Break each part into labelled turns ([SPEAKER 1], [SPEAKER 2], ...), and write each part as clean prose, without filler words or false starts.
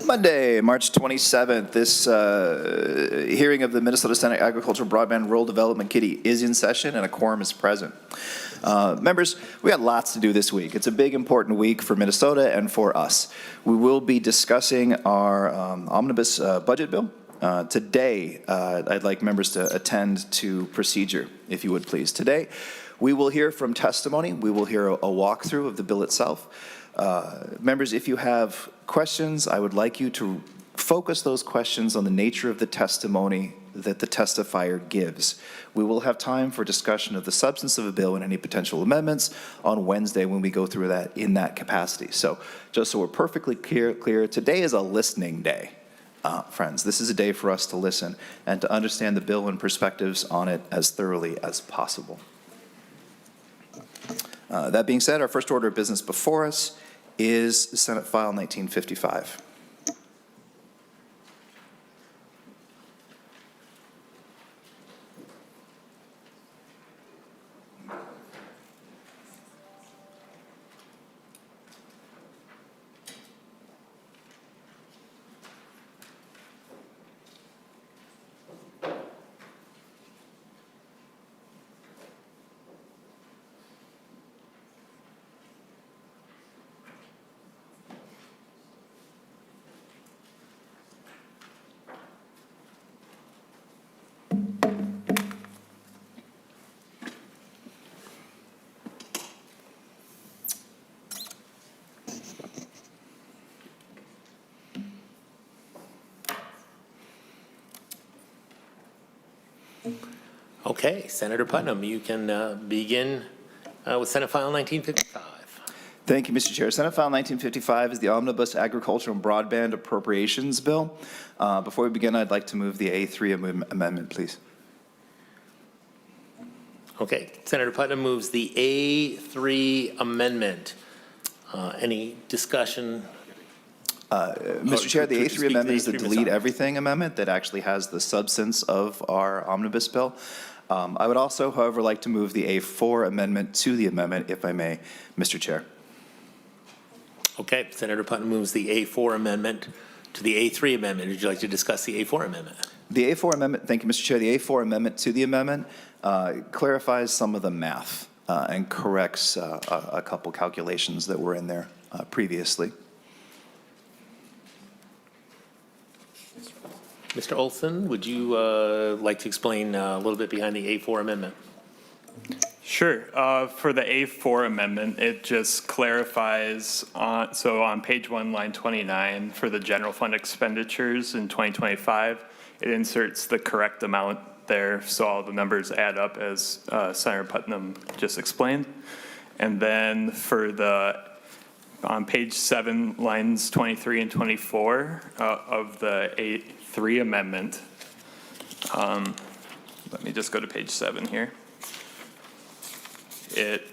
[SPEAKER 1] Monday, March 27th, this hearing of the Minnesota Senate Agricultural Broadband Rural Development Committee is in session and a quorum is present. Members, we got lots to do this week. It's a big, important week for Minnesota and for us. We will be discussing our Omnibus budget bill. Today, I'd like members to attend to procedure, if you would please. Today, we will hear from testimony. We will hear a walkthrough of the bill itself. Members, if you have questions, I would like you to focus those questions on the nature of the testimony that the testifier gives. We will have time for discussion of the substance of a bill and any potential amendments on Wednesday when we go through that in that capacity. So just so we're perfectly clear, today is a listening day, friends. This is a day for us to listen and to understand the bill and perspectives on it as thoroughly as possible. That being said, our first order of business before us is Senate File 1955.
[SPEAKER 2] Okay, Senator Putnam, you can begin with Senate File 1955.
[SPEAKER 1] Thank you, Mr. Chair. Senate File 1955 is the Omnibus Agricultural and Broadband Appropriations Bill. Before we begin, I'd like to move the A3 amendment, please.
[SPEAKER 2] Okay, Senator Putnam moves the A3 amendment. Any discussion?
[SPEAKER 1] Mr. Chair, the A3 amendment is the delete everything amendment that actually has the substance of our omnibus bill. I would also, however, like to move the A4 amendment to the amendment, if I may, Mr. Chair.
[SPEAKER 2] Okay, Senator Putnam moves the A4 amendment to the A3 amendment. Would you like to discuss the A4 amendment?
[SPEAKER 1] The A4 amendment, thank you, Mr. Chair. The A4 amendment to the amendment clarifies some of the math and corrects a couple calculations that were in there previously.
[SPEAKER 2] Mr. Olson, would you like to explain a little bit behind the A4 amendment?
[SPEAKER 3] Sure. For the A4 amendment, it just clarifies, so on page 1, line 29, for the general fund expenditures in 2025, it inserts the correct amount there, so all the numbers add up as Senator Putnam just explained. And then for the on page 7, lines 23 and 24 of the A3 amendment, let me just go to page 7 here. It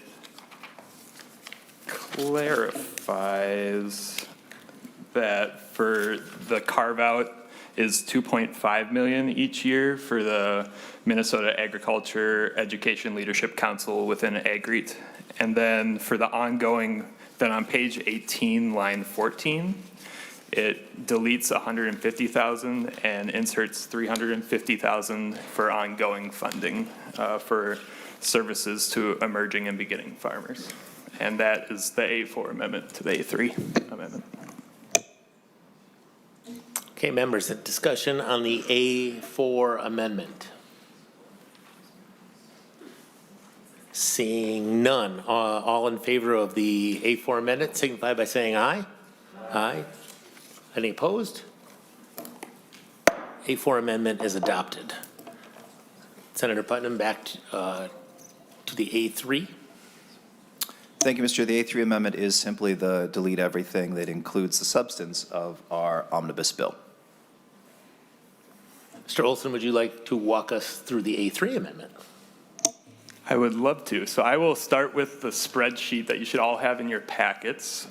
[SPEAKER 3] clarifies that for the carve-out is $2.5 million each year for the Minnesota Agriculture Education Leadership Council within AgREIT. And then for the ongoing, then on page 18, line 14, it deletes $150,000 and inserts $350,000 for ongoing funding for services to emerging and beginning farmers. And that is the A4 amendment to the A3 amendment.
[SPEAKER 2] Okay, members, a discussion on the A4 amendment. Seeing none, all in favor of the A4 amendment signify by saying aye. Aye. Any opposed? A4 amendment is adopted. Senator Putnam, back to the A3.
[SPEAKER 1] Thank you, Mr. Chair. The A3 amendment is simply the delete everything that includes the substance of our omnibus bill.
[SPEAKER 2] Mr. Olson, would you like to walk us through the A3 amendment?
[SPEAKER 3] I would love to. So I will start with the spreadsheet that you should all have in your packets.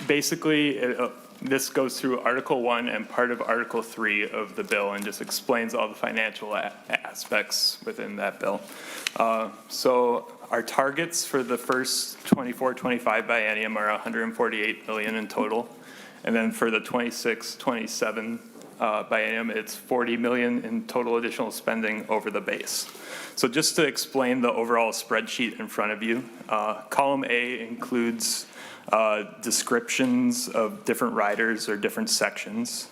[SPEAKER 3] Basically, this goes through Article 1 and part of Article 3 of the bill and just explains all the financial aspects within that bill. So our targets for the first 24-25 biennium are $148 million in total. And then for the 26-27 biennium, it's 40 million in total additional spending over the base. So just to explain the overall spreadsheet in front of you, column A includes descriptions of different riders or different sections.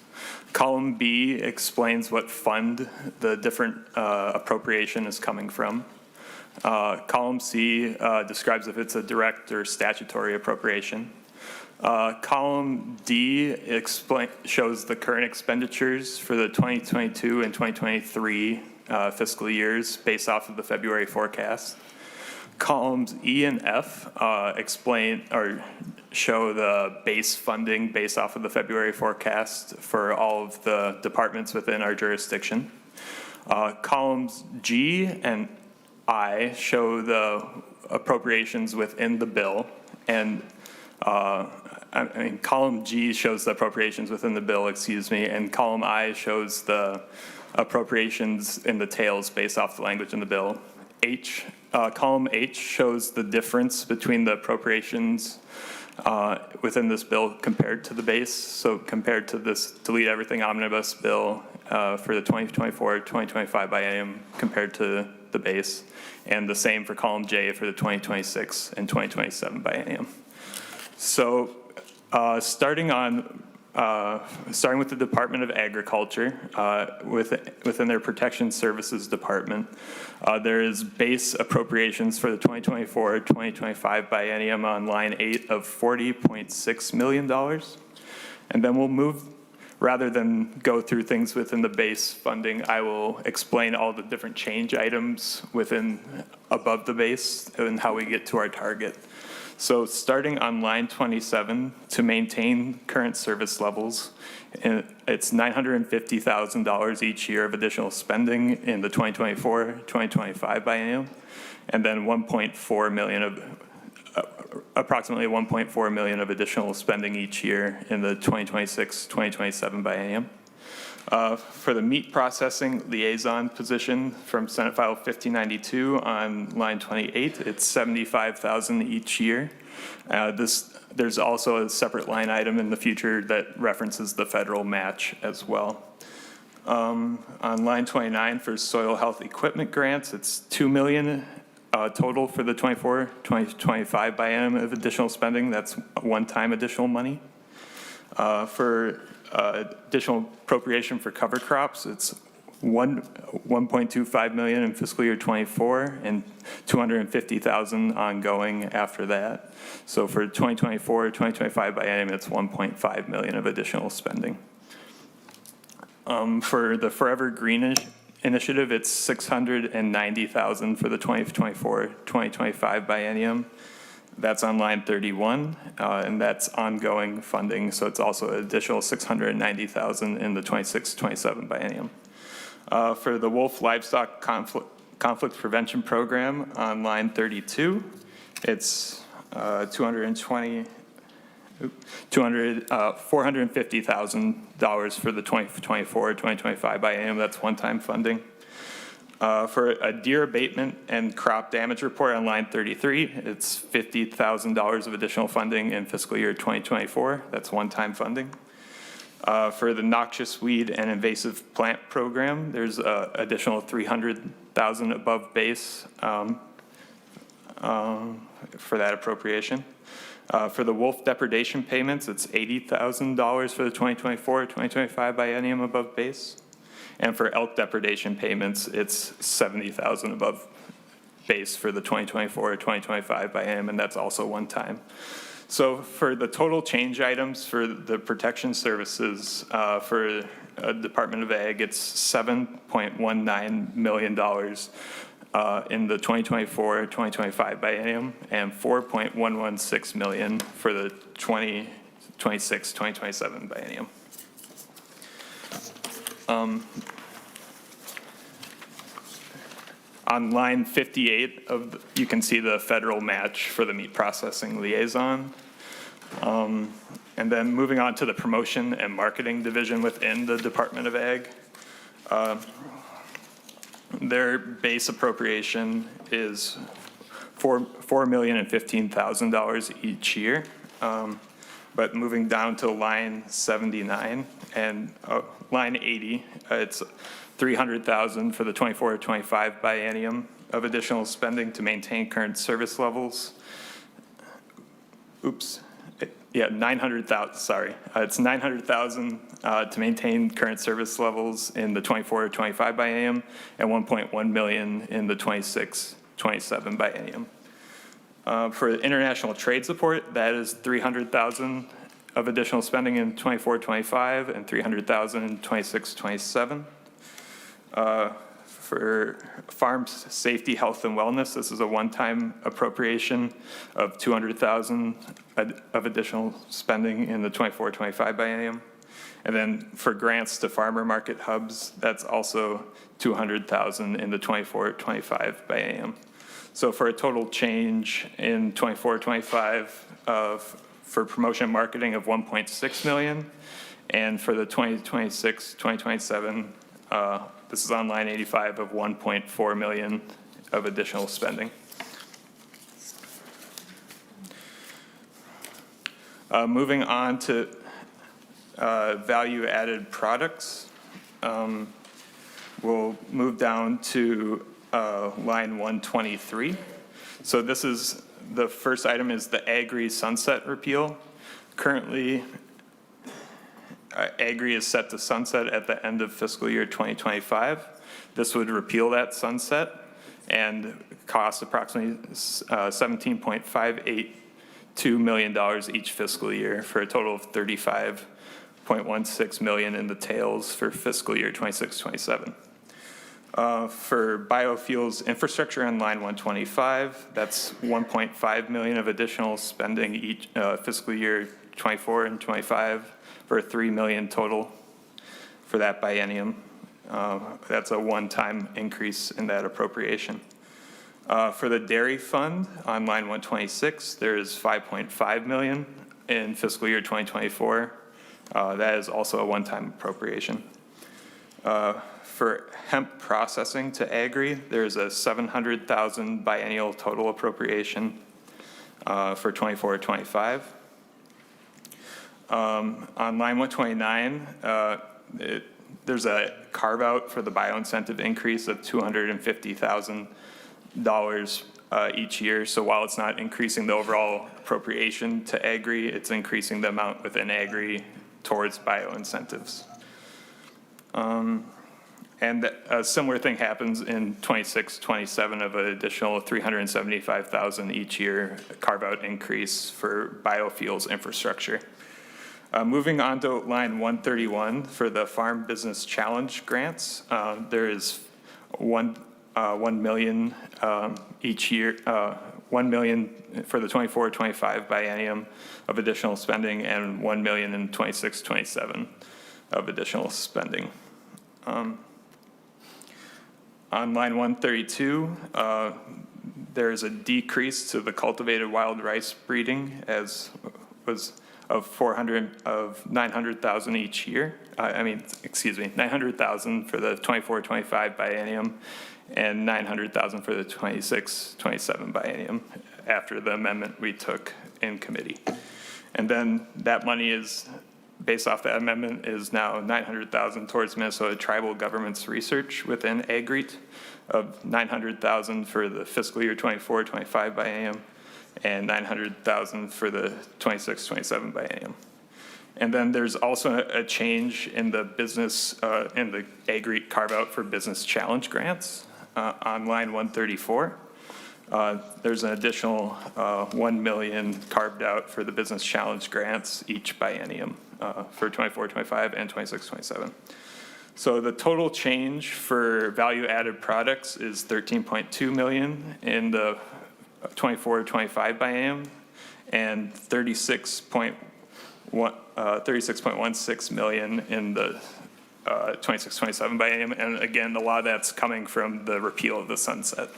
[SPEAKER 3] Column B explains what fund the different appropriation is coming from. Column C describes if it's a direct or statutory appropriation. Column D shows the current expenditures for the 2022 and 2023 fiscal years based off of the February forecast. Columns E and F explain or show the base funding based off of the February forecast for all of the departments within our jurisdiction. Columns G and I show the appropriations within the bill, and column G shows the appropriations within the bill, and column I shows the appropriations in the tails based off the language in the bill. Column H shows the difference between the appropriations within this bill compared to the base. So compared to this delete everything omnibus bill for the 2024-2025 biennium compared to the base, and the same for column J for the 2026 and 2027 biennium. So starting with the Department of Agriculture, within their Protection Services Department, there is base appropriations for the 2024-2025 biennium on line 8 of $40.6 million. And then we'll move, rather than go through things within the base funding, I will explain all the different change items above the base and how we get to our target. So starting on line 27, to maintain current service levels, it's $950,000 each year of additional spending in the 2024-2025 biennium, and then approximately 1.4 million of additional spending each year in the 2026-2027 biennium. For the meat processing liaison position from Senate File 5092 on line 28, it's $75,000 each year. There's also a separate line item in the future that references the federal match as well. On line 29 for soil health equipment grants, it's $2 million total for the 24-2025 biennium of additional spending. That's one-time additional money. For additional appropriation for cover crops, it's $1.25 million in fiscal year 24 and $250,000 ongoing after that. So for 2024-2025 biennium, it's $1.5 million of additional spending. For the Forever Green initiative, it's $690,000 for the 2024-2025 biennium. That's on line 31, and that's ongoing funding, so it's also an additional $690,000 in the 26-27 biennium. For the wolf livestock conflict prevention program on line 32, it's $450,000 for the 2024-2025 biennium. That's one-time funding. For a deer abatement and crop damage report on line 33, it's $50,000 of additional funding in fiscal year 2024. That's one-time funding. For the noxious weed and invasive plant program, there's additional $300,000 above base for that appropriation. For the wolf depredation payments, it's $80,000 for the 2024-2025 biennium above base. And for elk depredation payments, it's $70,000 above base for the 2024-2025 biennium, and that's also one time. So for the total change items for the protection services for Department of Ag, it's $7.19 million in the 2024-2025 biennium, and $4.116 million for the 2026-2027 biennium. On line 58, you can see the federal match for the meat processing liaison. And then moving on to the promotion and marketing division within the Department of Ag. Their base appropriation is $4,015,000 each year. But moving down to line 79 and line 80, it's 300,000 for the 24-25 biennium of additional spending to maintain current service levels. Oops. Yeah, 900,000, sorry. It's 900,000 to maintain current service levels in the 24-25 biennium and 1.1 million in the 26-27 biennium. For international trade support, that is 300,000 of additional spending in 24-25 and 300,000 in 26-27. For farm safety, health, and wellness, this is a one-time appropriation of 200,000 of additional spending in the 24-25 biennium. And then for grants to farmer market hubs, that's also 200,000 in the 24-25 biennium. So for a total change in 24-25 for promotion and marketing of 1.6 million, and for the 2026-2027, this is on line 85 of 1.4 million of additional spending. Moving on to value-added products, we'll move down to line 123. So this is, the first item is the Agri sunset repeal. Currently, Agri is set to sunset at the end of fiscal year 2025. This would repeal that sunset and cost approximately $17.582 million each fiscal year for a total of $35.16 million in the tails for fiscal year 26-27. For biofuels infrastructure on line 125, that's 1.5 million of additional spending each fiscal year 24 and 25 for 3 million total for that biennium. That's a one-time increase in that appropriation. For the dairy fund on line 126, there's 5.5 million in fiscal year 2024. That is also a one-time appropriation. For hemp processing to Agri, there's a 700,000 biennial total appropriation for 24-25. On line 129, there's a carve out for the bio-incentive increase of $250,000 each year. So while it's not increasing the overall appropriation to Agri, it's increasing the amount within Agri towards bio-incentives. And a similar thing happens in 26-27 of an additional 375,000 each year carve-out increase for biofuels infrastructure. Moving on to line 131 for the Farm Business Challenge grants, there is 1 million each year, 1 million for the 24-25 biennium of additional spending, and 1 million in 26-27 of additional spending. On line 132, there is a decrease to the cultivated wild rice breeding, as was of 900,000 each year. 900,000 for the 24-25 biennium, and 900,000 for the 26-27 biennium after the amendment we took in committee. And then that money is, based off that amendment, is now 900,000 towards Minnesota tribal governments research within AgREIT, of 900,000 for the fiscal year 24-25 biennium, and 900,000 for the 26-27 biennium. And then there's also a change in the business, in the AgREIT carve out for business challenge grants on line 134. There's an additional 1 million carved out for the business challenge grants each biennium for 24-25 and 26-27. So the total change for value-added products is 13.2 million in the 24-25 biennium, and 36.16 million in the 26-27 biennium. And again, a lot of that's coming from the repeal of the sunset.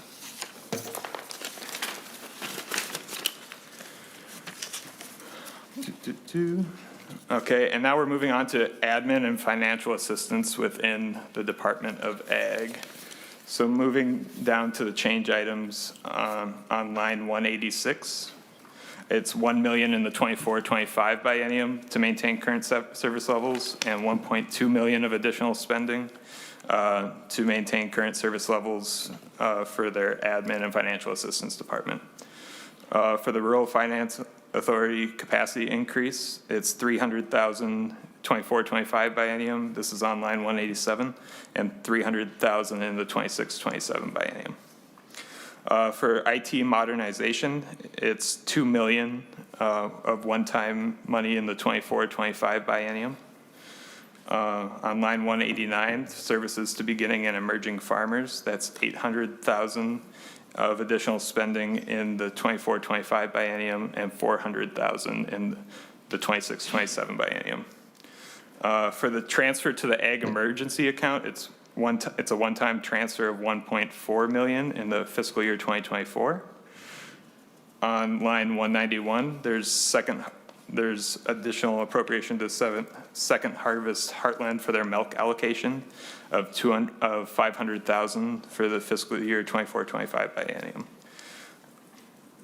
[SPEAKER 3] Okay, and now we're moving on to admin and financial assistance within the Department of Ag. So moving down to the change items on line 186. It's 1 million in the 24-25 biennium to maintain current service levels, and 1.2 million of additional spending to maintain current service levels for their admin and financial assistance department. For the Rural Finance Authority capacity increase, it's 300,000 24-25 biennium. This is on line 187, and 300,000 in the 26-27 biennium. For IT modernization, it's 2 million of one-time money in the 24-25 biennium. On line 189, services to beginning and emerging farmers, that's 800,000 of additional spending in the 24-25 biennium, and 400,000 in the 26-27 biennium. For the transfer to the ag emergency account, it's a one-time transfer of 1.4 million in the fiscal year 2024. On line 191, there's additional appropriation to Second Harvest Heartland for their milk allocation of 500,000 for the fiscal year 24-25 biennium.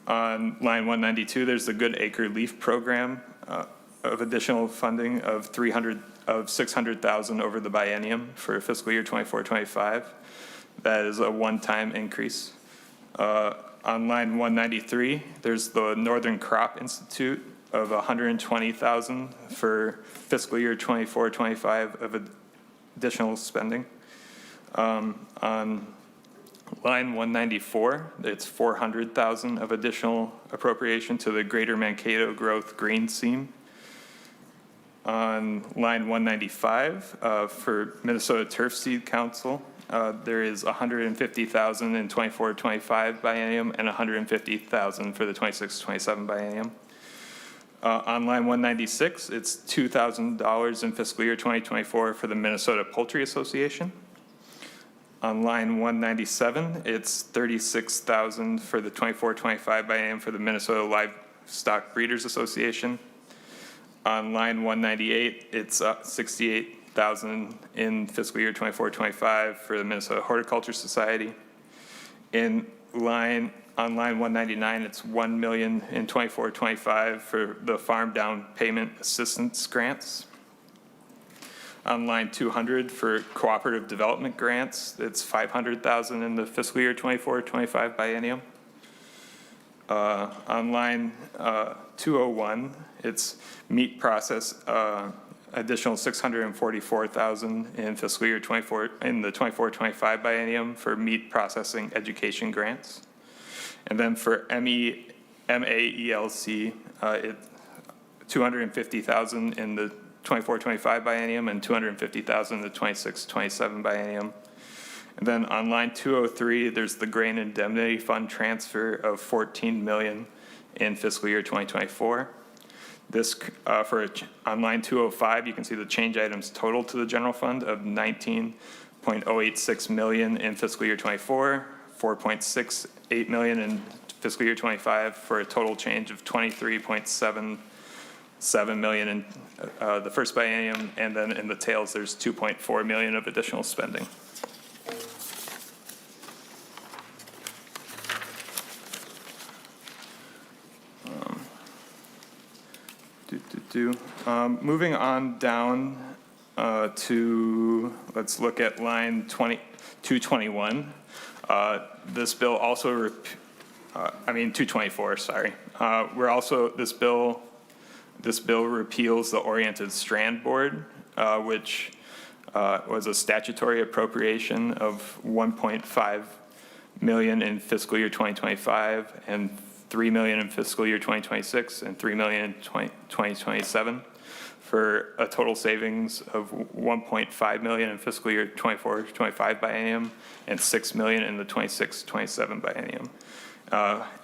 [SPEAKER 3] On line 192, there's the Good Acre Leaf Program of additional funding of 600,000 over the biennium for fiscal year 24-25. That is a one-time increase. On line 193, there's the Northern Crop Institute of 120,000 for fiscal year 24-25 of additional spending. On line 194, it's 400,000 of additional appropriation to the Greater Mankato Growth Green Seam. On line 195, for Minnesota Turf Seed Council, there is 150,000 in 24-25 biennium and 150,000 for the 26-27 biennium. On line 196, it's $2,000 in fiscal year 2024 for the Minnesota Poultry Association. On line 197, it's 36,000 for the 24-25 biennium for the Minnesota Livestock Breeders Association. On line 198, it's 68,000 in fiscal year 24-25 for the Minnesota Horticulture Society. On line 199, it's 1 million in 24-25 for the Farm Down Payment Assistance Grants. On line 200 for cooperative development grants, it's 500,000 in the fiscal year 24-25 biennium. On line 201, it's meat process, additional 644,000 in fiscal year 24 in the 24-25 biennium for meat processing education grants. And then for MAELC, 250,000 in the 24-25 biennium and 250,000 in the 26-27 biennium. And then on line 203, there's the grain indemnity fund transfer of 14 million in fiscal year 2024. This on line 205, you can see the change items total to the general fund of 19.086 million in fiscal year 24, 4.68 million in fiscal year 25, for a total change of 23.77 million in the first biennium, and then in the tails there's 2.4 million of additional spending. Moving on down to, let's look at line 221. This bill also, 224, sorry. This bill repeals the Oriented Strand Board, which was a statutory appropriation of 1.5 million in fiscal year 2025 and 3 million in fiscal year 2026 and 3 million in 2027 for a total savings of 1.5 million in fiscal year 24-25 biennium and 6 million in the 26-27 biennium.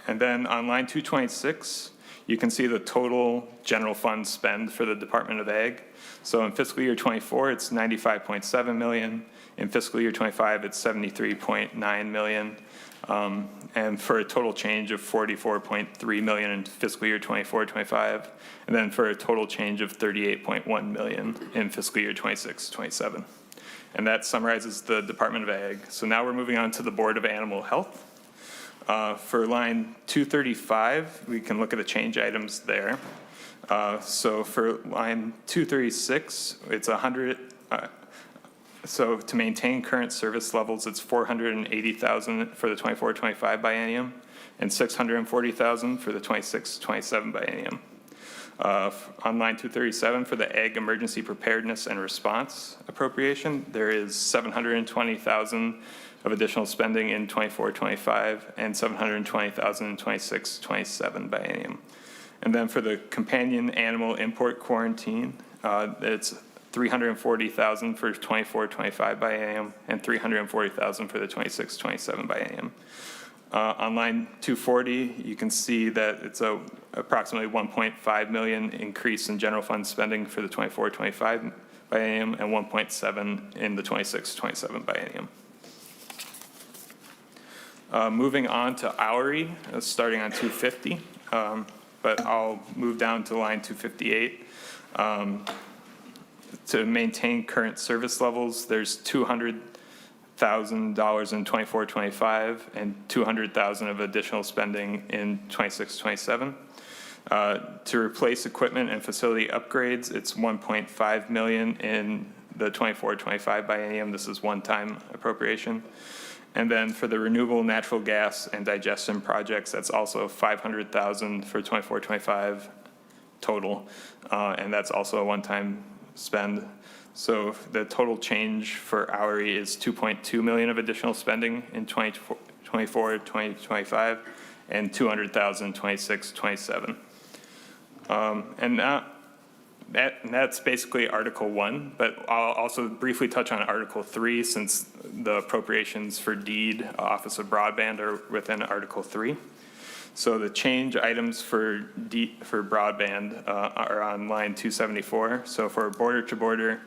[SPEAKER 3] And then on line 226, you can see the total general fund spend for the Department of Ag. So in fiscal year 24, it's 95.7 million. In fiscal year 25, it's 73.9 million. And for a total change of 44.3 million in fiscal year 24-25, and then for a total change of 38.1 million in fiscal year 26-27. And that summarizes the Department of Ag. So now we're moving on to the Board of Animal Health. For line 235, we can look at the change items there. So for line 236, it's 100. So to maintain current service levels, it's 480,000 for the 24-25 biennium and 640,000 for the 26-27 biennium. On line 237 for the Ag Emergency Preparedness and Response appropriation, there is 720,000 of additional spending in 24-25 and 720,000 in 26-27 biennium. And then for the companion animal import quarantine, it's 340,000 for 24-25 biennium and 340,000 for the 26-27 biennium. On line 240, you can see that it's a approximately 1.5 million increase in general fund spending for the 24-25 biennium and 1.7 in the 26-27 biennium. Moving on to hourly, starting on 250, but I'll move down to line 258. To maintain current service levels, there's $200,000 in 24-25 and 200,000 of additional spending in 26-27. To replace equipment and facility upgrades, it's 1.5 million in the 24-25 biennium. This is one-time appropriation. And then for the renewable natural gas and digestion projects, that's also 500,000 for 24-25 total, and that's also a one-time spend. So the total change for hourly is 2.2 million of additional spending in 2024-2025 and 200,000 26-27. And that's basically Article 1, but I'll also briefly touch on Article 3 since the appropriations for deed, Office of Broadband are within Article 3. So the change items for broadband are on line 274. So for border-to-border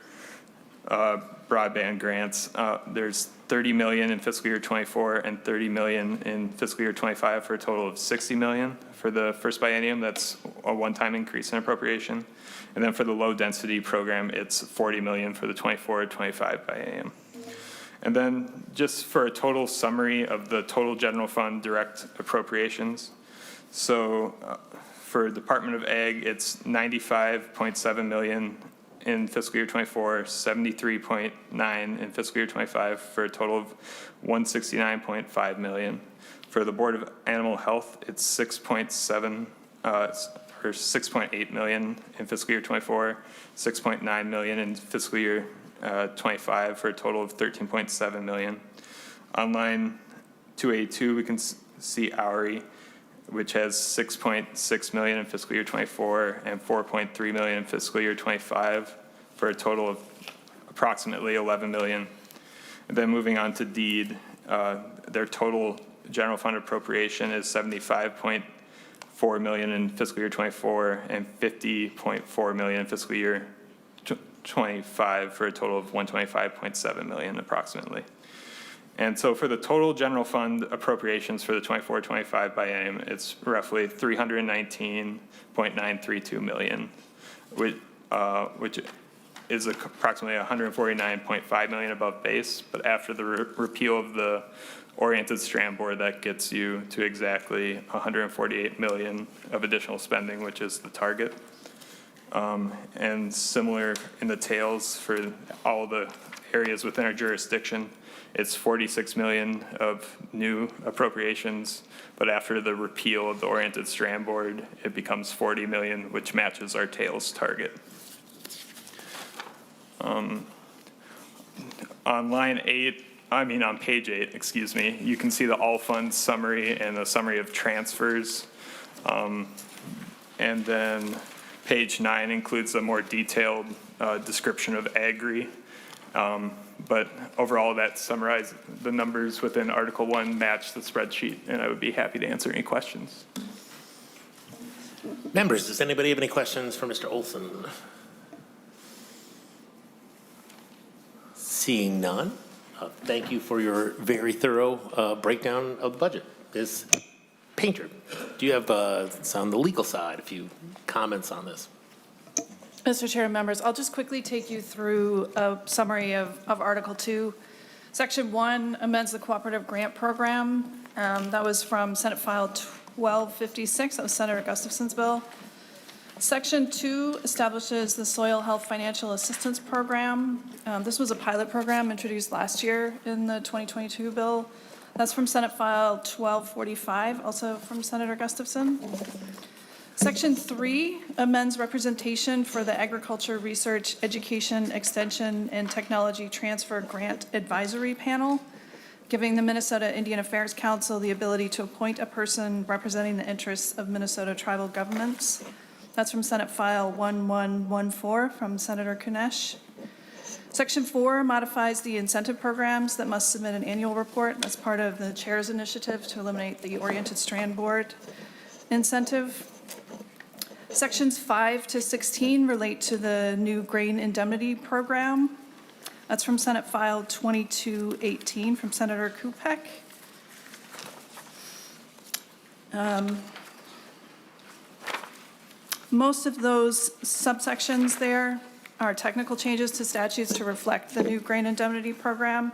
[SPEAKER 3] broadband grants, there's 30 million in fiscal year 24 and 30 million in fiscal year 25 for a total of 60 million for the first biennium. That's a one-time increase in appropriation. And then for the low-density program, it's 40 million for the 24-25 biennium. And then just for a total summary of the total general fund direct appropriations. So for Department of Ag, it's 95.7 million in fiscal year 24, 73.9 in fiscal year 25 for a total of 169.5 million. For the Board of Animal Health, it's 6.7 or 6.8 million in fiscal year 24, 6.9 million in fiscal year 25 for a total of 13.7 million. On line 282, we can see hourly, which has 6.6 million in fiscal year 24 and 4.3 million in fiscal year 25 for a total of approximately 11 million. And then moving on to deed, their total general fund appropriation is 75.4 million in fiscal year 24 and 50.4 million in fiscal year 25 for a total of 125.7 million approximately. And so for the total general fund appropriations for the 24-25 biennium, it's roughly 319.932 million, which is approximately 149.5 million above base. But after the repeal of the oriented strand board, that gets you to exactly 148 million of additional spending, which is the target. And similar in the tails for all the areas within our jurisdiction, it's 46 million of new appropriations, but after the repeal of the oriented strand board, it becomes 40 million, which matches our tails target. On page 8, excuse me, you can see the all funds summary and a summary of transfers. And then page 9 includes a more detailed description of agri. But overall, that summarizes the numbers within Article 1 match the spreadsheet, and I would be happy to answer any questions.
[SPEAKER 2] Members, does anybody have any questions for Mr. Olson? Seeing none, thank you for your very thorough breakdown of the budget. Ms. Painter, do you have, it's on the legal side, a few comments on this?
[SPEAKER 4] Mr. Chair and members, I'll just quickly take you through a summary of Article 2. Section 1 amends the cooperative grant program. That was from Senate File 1256. That was Senator Gustafson's bill. Section 2 establishes the Soil Health Financial Assistance Program. This was a pilot program introduced last year in the 2022 bill. That's from Senate File 1245, also from Senator Gustafson. Section 3 amends representation for the Agriculture Research, Education, Extension, and Technology Transfer Grant Advisory Panel, giving the Minnesota Indian Affairs Council the ability to appoint a person representing the interests of Minnesota tribal governments. That's from Senate File 1114 from Senator Kunesh. Section 4 modifies the incentive programs that must submit an annual report. That's part of the chair's initiative to eliminate the Oriented Strand Board incentive. Sections 5 to 16 relate to the new grain indemnity program. That's from Senate File 2218 from Senator Kupek. Most of those subsections there are technical changes to statutes to reflect the new grain indemnity program.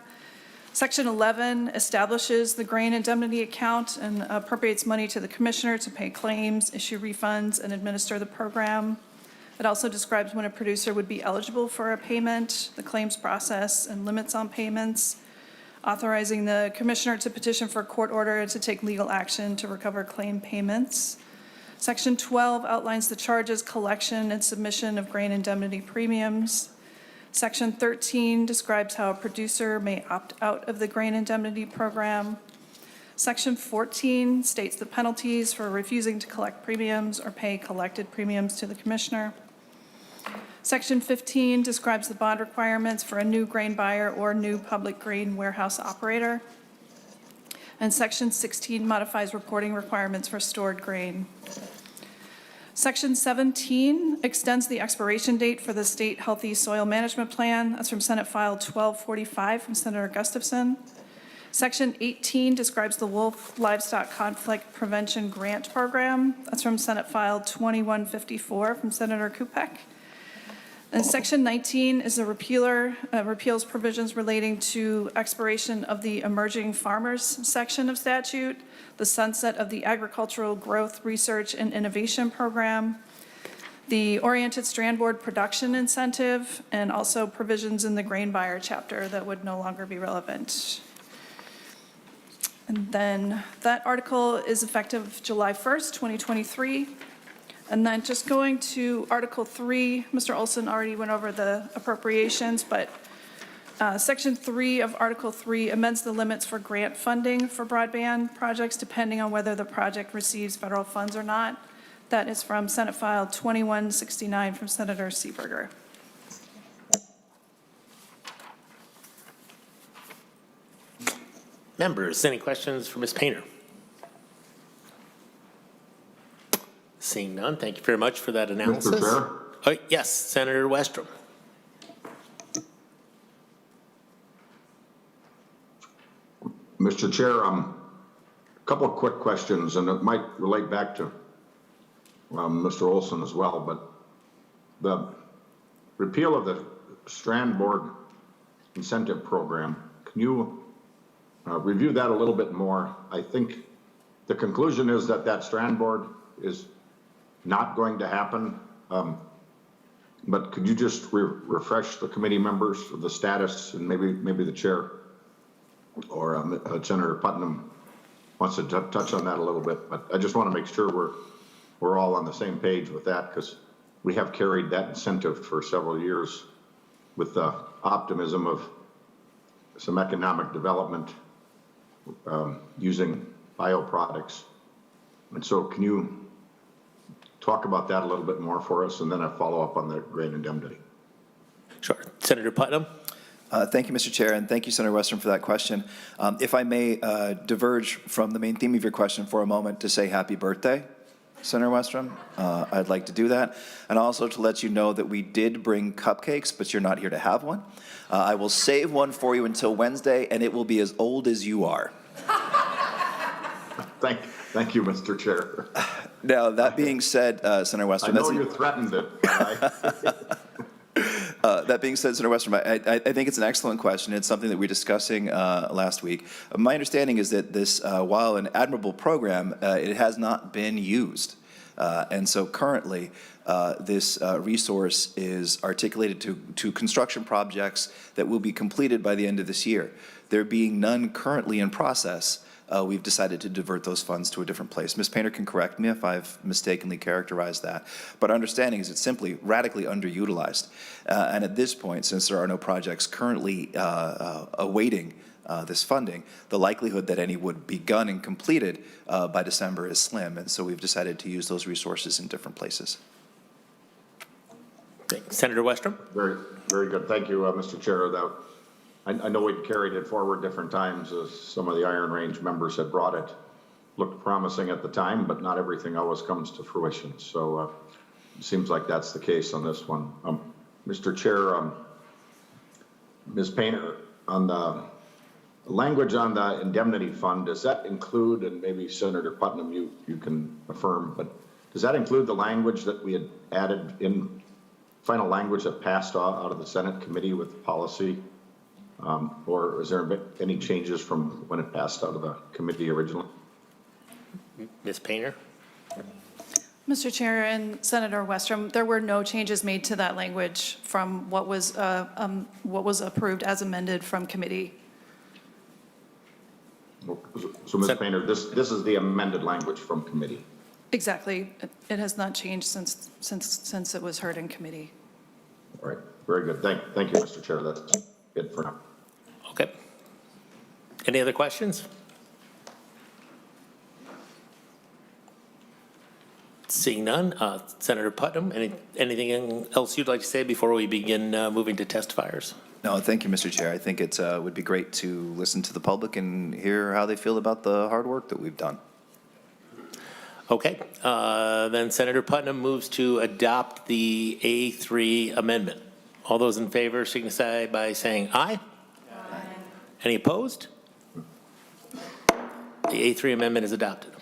[SPEAKER 4] Section 11 establishes the grain indemnity account and appropriates money to the commissioner to pay claims, issue refunds, and administer the program. It also describes when a producer would be eligible for a payment, the claims process, and limits on payments, authorizing the commissioner to petition for a court order to take legal action to recover claim payments. Section 12 outlines the charges, collection, and submission of grain indemnity premiums. Section 13 describes how a producer may opt out of the grain indemnity program. Section 14 states the penalties for refusing to collect premiums or pay collected premiums to the commissioner. Section 15 describes the bond requirements for a new grain buyer or new public grain warehouse operator. And Section 16 modifies reporting requirements for stored grain. Section 17 extends the expiration date for the State Healthy Soil Management Plan. That's from Senate File 1245 from Senator Gustafson. Section 18 describes the Wolf Livestock Conflict Prevention Grant Program. That's from Senate File 2154 from Senator Kupek. And Section 19 is a repeals provisions relating to expiration of the Emerging Farmers section of statute, the sunset of the Agricultural Growth, Research, and Innovation Program, the Oriented Strand Board Production Incentive, and also provisions in the grain buyer chapter that would no longer be relevant. And then that article is effective July 1st, 2023. And then just going to Article 3, Mr. Olson already went over the appropriations, but Section 3 of Article 3 amends the limits for grant funding for broadband projects depending on whether the project receives federal funds or not. That is from Senate File 2169 from Senator Seeberger.
[SPEAKER 2] Members, any questions for Ms. Painter? Seeing none, thank you very much for that analysis.
[SPEAKER 5] Mr. Chair?
[SPEAKER 2] Oh, yes, Senator Westrom.
[SPEAKER 5] Mr. Chair, a couple of quick questions, and it might relate back to Mr. Olson as well, but the repeal of the Strand Board Incentive Program, can you review that a little bit more? I think the conclusion is that that Strand Board is not going to happen, but could you just refresh the committee members of the status, and maybe the chair or Senator Putnam wants to touch on that a little bit, but I just want to make sure we're all on the same page with that, because we have carried that incentive for several years with the optimism of some economic development using bioproducts. And so can you talk about that a little bit more for us, and then I follow up on the grain indemnity?
[SPEAKER 2] Sure. Senator Putnam.
[SPEAKER 1] Thank you, Mr. Chair, and thank you, Senator Westrom, for that question. If I may diverge from the main theme of your question for a moment to say happy birthday, Senator Westrom, I'd like to do that. And also to let you know that we did bring cupcakes, but you're not here to have one. I will save one for you until Wednesday, and it will be as old as you are.
[SPEAKER 5] Thank you, Mr. Chair.
[SPEAKER 1] Now, that being said, Senator Westrom,
[SPEAKER 5] I know you threatened it.
[SPEAKER 1] That being said, Senator Westrom, I think it's an excellent question. It's something that we were discussing last week. My understanding is that this, while an admirable program, it has not been used. And so currently, this resource is articulated to construction projects that will be completed by the end of this year. There being none currently in process, we've decided to divert those funds to a different place. Ms. Painter can correct me if I've mistakenly characterized that. But our understanding is it's simply radically underutilized. And at this point, since there are no projects currently awaiting this funding, the likelihood that any would be begun and completed by December is slim. And so we've decided to use those resources in different places.
[SPEAKER 2] Senator Westrom?
[SPEAKER 5] Very, very good. Thank you, Mr. Chair. I know we've carried it forward different times as some of the Iron Range members had brought it. Looked promising at the time, but not everything always comes to fruition. So it seems like that's the case on this one. Mr. Chair, Ms. Painter, on the language on the indemnity fund, does that include, and maybe Senator Putnam, you can affirm, but does that include the language that we had added in final language that passed out of the Senate committee with policy? Or is there any changes from when it passed out of the committee originally?
[SPEAKER 2] Ms. Painter?
[SPEAKER 4] Mr. Chair and Senator Westrom, there were no changes made to that language from what was approved as amended from committee.
[SPEAKER 5] So Ms. Painter, this is the amended language from committee.
[SPEAKER 4] Exactly. It has not changed since it was heard in committee.
[SPEAKER 5] All right, very good. Thank you, Mr. Chair. That's it for now.
[SPEAKER 2] Okay. Any other questions? Seeing none, Senator Putnam, anything else you'd like to say before we begin moving to testifiers?
[SPEAKER 1] No, thank you, Mr. Chair. I think it would be great to listen to the public and hear how they feel about the hard work that we've done.
[SPEAKER 2] Okay, then Senator Putnam moves to adopt the A3 amendment. All those in favor signify by saying aye. Aye. Any opposed? The A3 amendment is adopted.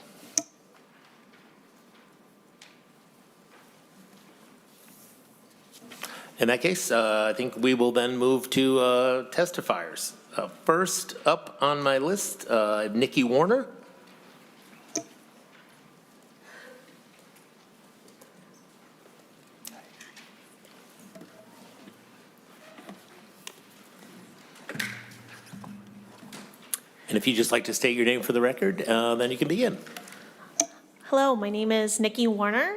[SPEAKER 2] In that case, I think we will then move to testifiers. First up on my list, Nikki Warner. And if you'd just like to state your name for the record, then you can begin.
[SPEAKER 6] Hello, my name is Nikki Warner.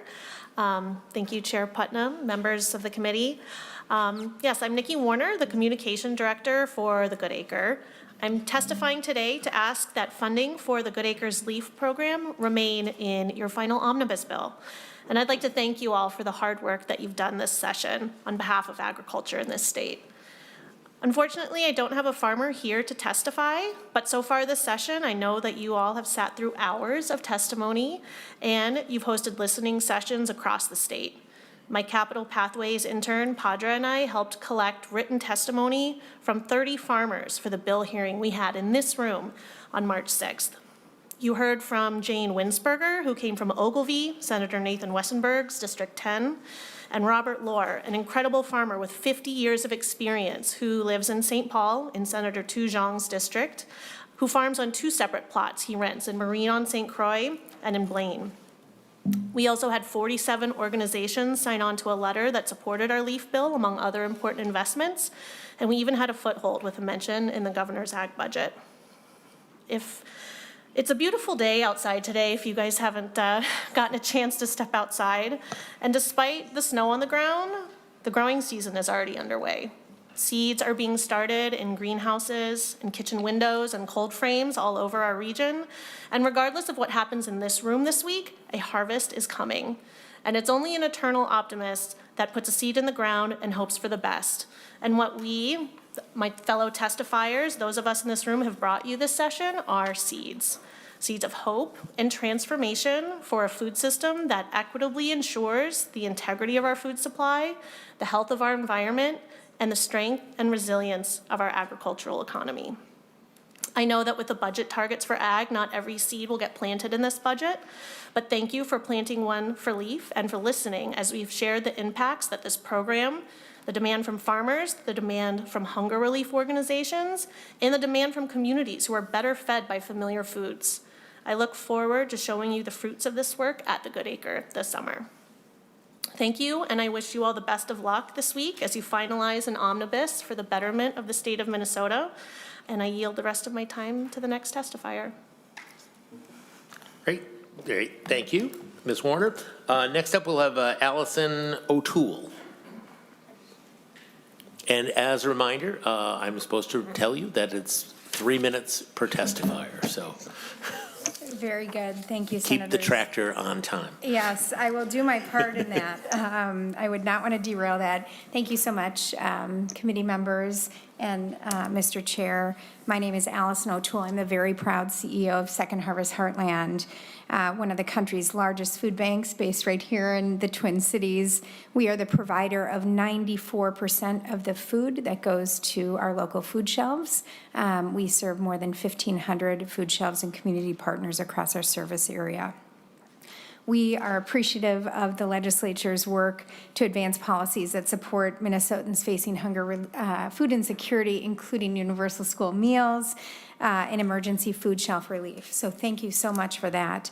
[SPEAKER 6] Thank you, Chair Putnam, members of the committee. Yes, I'm Nikki Warner, the Communication Director for the Good Acre. I'm testifying today to ask that funding for the Good Acres LEAF program remain in your final Omnibus bill. And I'd like to thank you all for the hard work that you've done this session on behalf of agriculture in this state. Unfortunately, I don't have a farmer here to testify, but so far this session, I know that you all have sat through hours of testimony and you've hosted listening sessions across the state. My Capital Pathways intern, Padra, and I helped collect written testimony from 30 farmers for the bill hearing we had in this room on March 6th. You heard from Jane Winsberger, who came from Ogilvie, Senator Nathan Wessenberg's District 10, and Robert Lohr, an incredible farmer with 50 years of experience who lives in St. Paul in Senator Tu Zhang's district, who farms on 2 separate plots he rents in Marine on St. Croix and in Blaine. We also had 47 organizations sign on to a letter that supported our LEAF bill, among other important investments, and we even had a foothold with a mention in the governor's ag budget. It's a beautiful day outside today if you guys haven't gotten a chance to step outside. And despite the snow on the ground, the growing season is already underway. Seeds are being started in greenhouses, in kitchen windows, and cold frames all over our region. And regardless of what happens in this room this week, a harvest is coming. And it's only an eternal optimist that puts a seed in the ground and hopes for the best. And what we, my fellow testifiers, those of us in this room have brought you this session are seeds. Seeds of hope and transformation for a food system that equitably ensures the integrity of our food supply, the health of our environment, and the strength and resilience of our agricultural economy. I know that with the budget targets for ag, not every seed will get planted in this budget, but thank you for planting one for LEAF and for listening as we've shared the impacts that this program, the demand from farmers, the demand from hunger relief organizations, and the demand from communities who are better fed by familiar foods. I look forward to showing you the fruits of this work at the Good Acre this summer. Thank you, and I wish you all the best of luck this week as you finalize an omnibus for the betterment of the state of Minnesota, and I yield the rest of my time to the next testifier.
[SPEAKER 2] Great, great, thank you, Ms. Warner. Next up, we'll have Allison O'Toole. And as a reminder, I'm supposed to tell you that it's 3 minutes per testifier, so
[SPEAKER 7] Very good. Thank you,
[SPEAKER 2] keep
[SPEAKER 7] Senators.
[SPEAKER 2] the tractor on time.
[SPEAKER 7] Yes, I will do my part in that. I would not want to derail that. Thank you so much, committee members and Mr. Chair. My name is Allison O'Toole. I'm the very proud CEO of Second Harvest Heartland, one of the country's largest food banks based right here in the Twin Cities. We are the provider of 94% of the food that goes to our local food shelves. We serve more than 1,500 food shelves and community partners across our service area. We are appreciative of the legislature's work to advance policies that support Minnesotans facing hunger, food insecurity, including universal school meals and emergency food shelf relief. So thank you so much for that.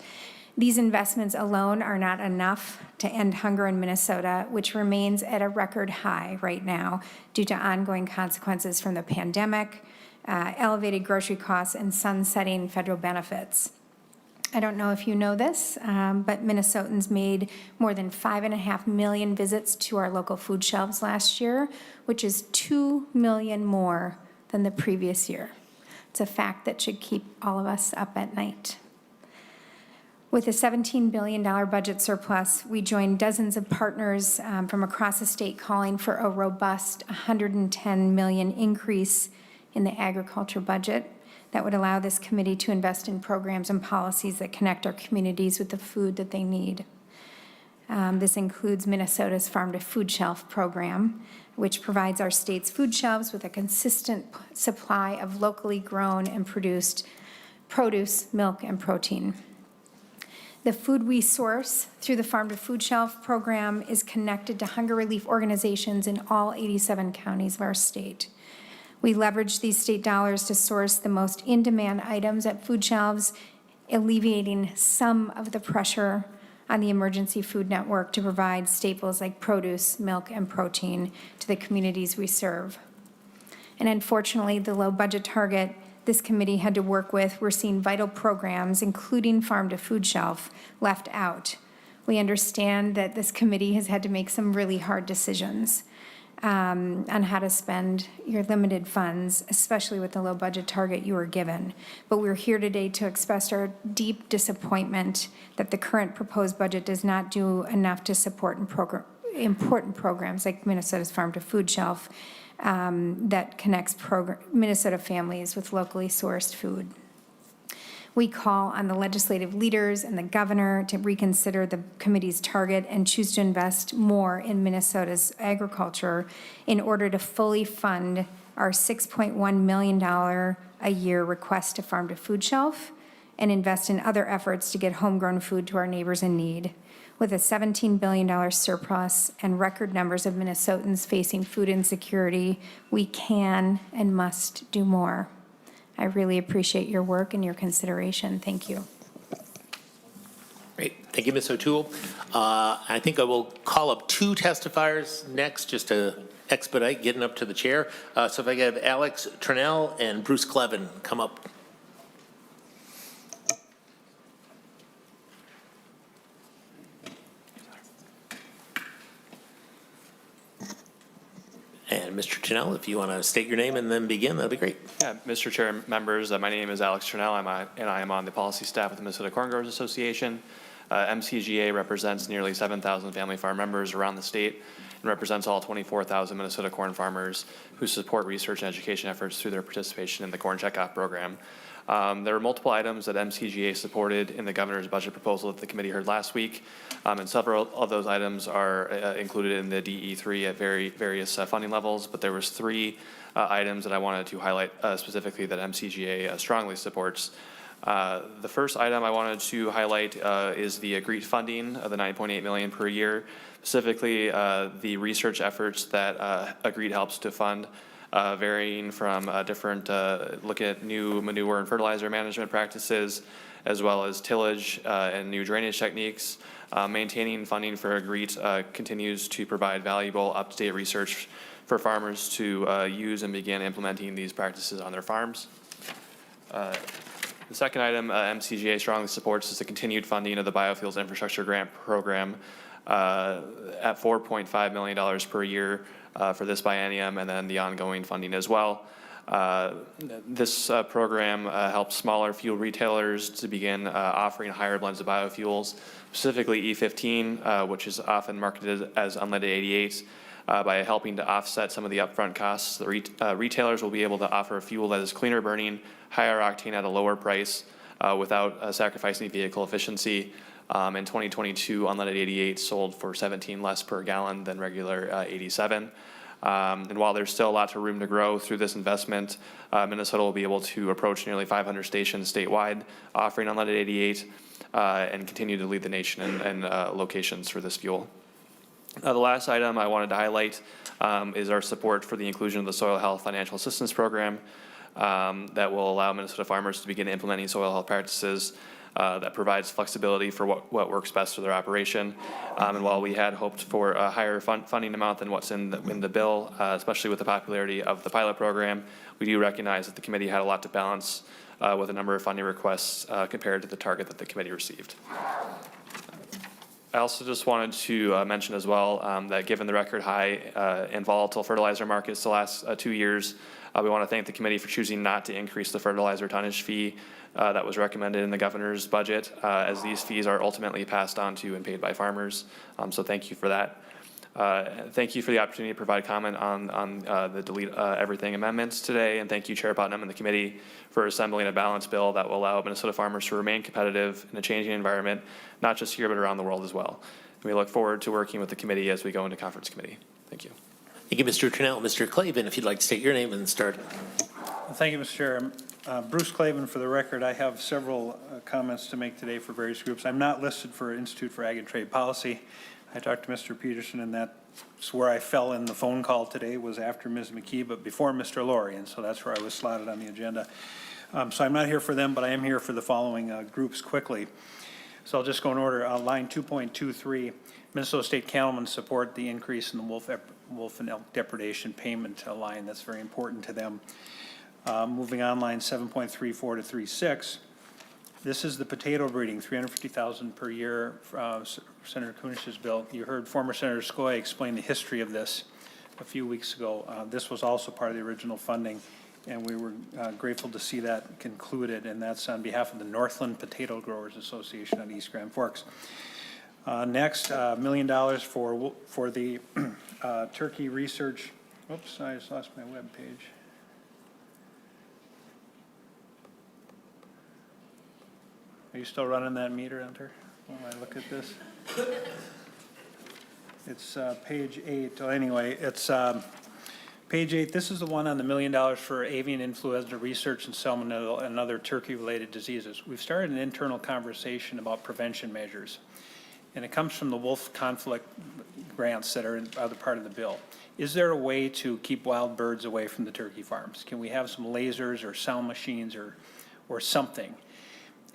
[SPEAKER 7] These investments alone are not enough to end hunger in Minnesota, which remains at a record high right now due to ongoing consequences from the pandemic, elevated grocery costs, and sunsetting federal benefits. I don't know if you know this, but Minnesotans made more than 5.5 million visits to our local food shelves last year, which is 2 million more than the previous year. It's a fact that should keep all of us up at night. With a $17 billion budget surplus, we joined dozens of partners from across the state calling for a robust $110 million increase in the agriculture budget that would allow this committee to invest in programs and policies that connect our communities with the food that they need. This includes Minnesota's Farm to Food Shelf program, which provides our state's food shelves with a consistent supply of locally grown and produced produce, milk, and protein. The food we source through the Farm to Food Shelf program is connected to hunger relief organizations in all 87 counties of our state. We leverage these state dollars to source the most in-demand items at food shelves, alleviating some of the pressure on the emergency food network to provide staples like produce, milk, and protein to the communities we serve. And unfortunately, the low budget target this committee had to work with, we're seeing vital programs, including Farm to Food Shelf, left out. We understand that this committee has had to make some really hard decisions on how to spend your limited funds, especially with the low budget target you were given. But we're here today to express our deep disappointment that the current proposed budget does not do enough to support important programs like Minnesota's Farm to Food Shelf that connects Minnesota families with locally sourced food. We call on the legislative leaders and the governor to reconsider the committee's target and choose to invest more in Minnesota's agriculture in order to fully fund our $6.1 million a year request to Farm to Food Shelf and invest in other efforts to get homegrown food to our neighbors in need. With a $17 billion surplus and record numbers of Minnesotans facing food insecurity, we can and must do more. I really appreciate your work and your consideration. Thank you.
[SPEAKER 2] Great, thank you, Ms. O'Toole. I think I will call up 2 testifiers next, just to expedite getting up to the chair. So if I could have Alex Turnell and Bruce Clevin come up. And Mr. Turnell, if you want to state your name and then begin, that'd be great.
[SPEAKER 8] Yeah, Mr. Chair, members, my name is Alex Turnell, and I am on the policy staff with the Minnesota Corn Growers Association. MCGA represents nearly 7,000 family farm members around the state and represents all 24,000 Minnesota corn farmers who support research and education efforts through their participation in the Corn Checkoff program. There are multiple items that MCGA supported in the governor's budget proposal that the committee heard last week, and several of those items are included in the DE3 at various funding levels, but there was 3 items that I wanted to highlight specifically that MCGA strongly supports. The first item I wanted to highlight is the agreed funding of the $9.8 million per year, specifically the research efforts that agreed helps to fund, varying from different look at new manure and fertilizer management practices, as well as tillage and new drainage techniques. Maintaining funding for agreed continues to provide valuable up-to-date research for farmers to use and begin implementing these practices on their farms. The second item MCGA strongly supports is the continued funding of the Biofuels Infrastructure Grant Program at $4.5 million per year for this biennium, and then the ongoing funding as well. This program helps smaller fuel retailers to begin offering higher blends of biofuels, specifically E15, which is often marketed as unleaded 88. By helping to offset some of the upfront costs, the retailers will be able to offer a fuel that is cleaner burning, higher octane at a lower price without sacrificing vehicle efficiency. In 2022, unleaded 88 sold for 17 less per gallon than regular 87. And while there's still a lot of room to grow through this investment, Minnesota will be able to approach nearly 500 stations statewide offering unleaded 88 and continue to lead the nation in locations for this fuel. The last item I wanted to highlight is our support for the inclusion of the Soil Health Financial Assistance Program that will allow Minnesota farmers to begin implementing soil health practices that provides flexibility for what works best for their operation. And while we had hoped for a higher funding amount than what's in the bill, especially with the popularity of the pilot program, we do recognize that the committee had a lot to balance with a number of funding requests compared to the target that the committee received. I also just wanted to mention as well that given the record high and volatile fertilizer markets the last 2 years, we want to thank the committee for choosing not to increase the fertilizer tonnage fee that was recommended in the governor's budget, as these fees are ultimately passed on to and paid by farmers. So thank you for that. Thank you for the opportunity to provide comment on the delete everything amendments today, and thank you, Chair Putnam and the committee for assembling a balanced bill that will allow Minnesota farmers to remain competitive in a changing environment, not just here but around the world as well. And we look forward to working with the committee as we go into conference committee. Thank you.
[SPEAKER 2] Thank you, Mr. Trinnell. Mr. Clavin, if you'd like to state your name and start.
[SPEAKER 9] Thank you, Mr. Chair. Bruce Clavin, for the record. I have several comments to make today for various groups. I'm not listed for Institute for Ag and Trade Policy. I talked to Mr. Peterson, and that's where I fell in the phone call today, was after Ms. McKee, but before Mr. Laurie, and so that's where I was slotted on the agenda. So I'm not here for them, but I am here for the following groups quickly. So I'll just go in order. Line 2.23, Minnesota State Cattlemen support the increase in the wolf and elk depredation payment line. That's very important to them. Moving on, line 7.34 to 36. This is the potato breeding, $350,000 per year. Senator Kunish's bill. You heard former Senator Skoye explain the history of this a few weeks ago. This was also part of the original funding, and we were grateful to see that concluded, and that's on behalf of the Northland Potato Growers Association on East Grand Forks. Next, $1 million for the turkey research. Oops, I just lost my web page. Are you still running that meter, Hunter? When I look at this? It's page 8. Oh, anyway, it's page 8. This is the one on the $1 million for avian influenza research and salmonella and other turkey-related diseases. We've started an internal conversation about prevention measures, and it comes from the wolf conflict grants that are in other part of the bill. Is there a way to keep wild birds away from the turkey farms? Can we have some lasers or sound machines or something?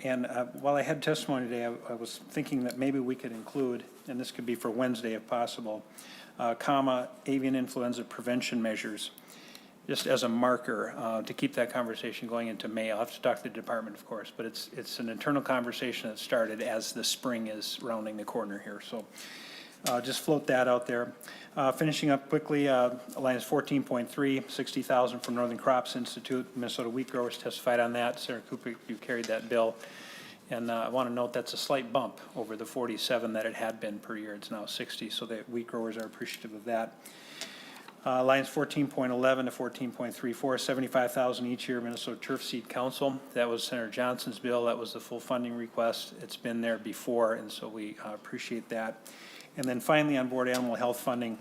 [SPEAKER 9] And while I had testimony today, I was thinking that maybe we could include, and this could be for Wednesday if possible, avian influenza prevention measures, just as a marker to keep that conversation going into May. I'll have to talk to the department, of course, but it's an internal conversation that started as the spring is rounding the corner here. So just float that out there. Finishing up quickly, lines 14.3, $60,000 from Northern Crops Institute. Minnesota wheat growers testified on that. Senator Cooper, you carried that bill. And I want to note that's a slight bump over the 47 that it had been per year. It's now 60, so the wheat growers are appreciative of that. Lines 14.11 to 14.34, $75,000 each year, Minnesota Turf Seed Council. That was Senator Johnson's bill. That was the full funding request. It's been there before, and so we appreciate that. And then finally, on board animal health funding,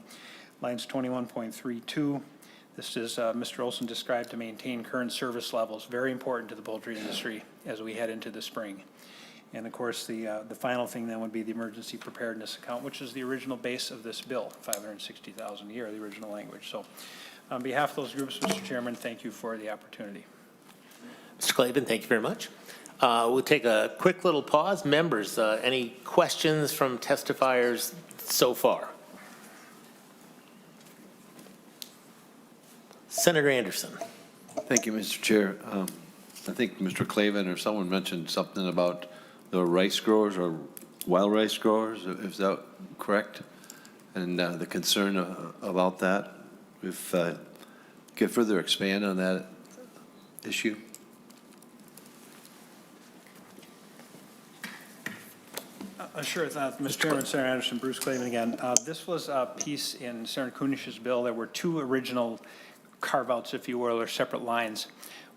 [SPEAKER 9] lines 21.32. This is, Mr. Olson described, to maintain current service levels, very important to the poultry industry as we head into the spring. And of course, the final thing then would be the emergency preparedness account, which is the original base of this bill, $560,000 a year, the original language. So on behalf of those groups, Mr. Chairman, thank you for the opportunity.
[SPEAKER 2] Mr. Clavin, thank you very much. We'll take a quick little pause. Members, any questions from testifiers so far? Senator Anderson.
[SPEAKER 10] Thank you, Mr. Chair. I think Mr. Clavin or someone mentioned something about the rice growers or wild rice growers. Is that correct? And the concern about that. If could further expand on that issue.
[SPEAKER 9] Sure. Mr. Chairman, Senator Anderson, Bruce Clavin again. This was a piece in Senator Kunish's bill. There were two original carve-outs, if you will, or separate lines.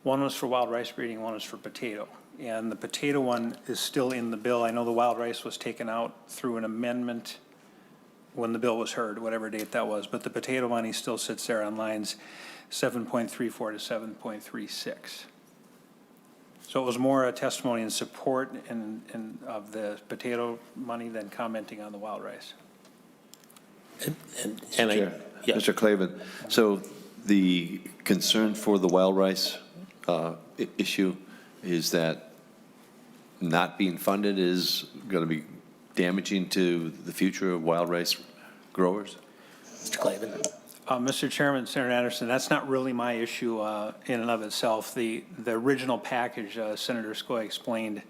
[SPEAKER 9] One was for wild rice breeding, one was for potato. And the potato one is still in the bill. I know the wild rice was taken out through an amendment when the bill was heard, whatever date that was. But the potato money still sits there on lines 7.34 to 7.36. So it was more a testimony in support of the potato money than commenting on the wild rice.
[SPEAKER 10] Mr. Clavin, so the concern for the wild rice issue is that not being funded is going to be damaging to the future of wild rice growers?
[SPEAKER 2] Mr. Clavin.
[SPEAKER 9] Mr. Chairman, Senator Anderson, that's not really my issue in and of itself. The original package, Senator Skoye explained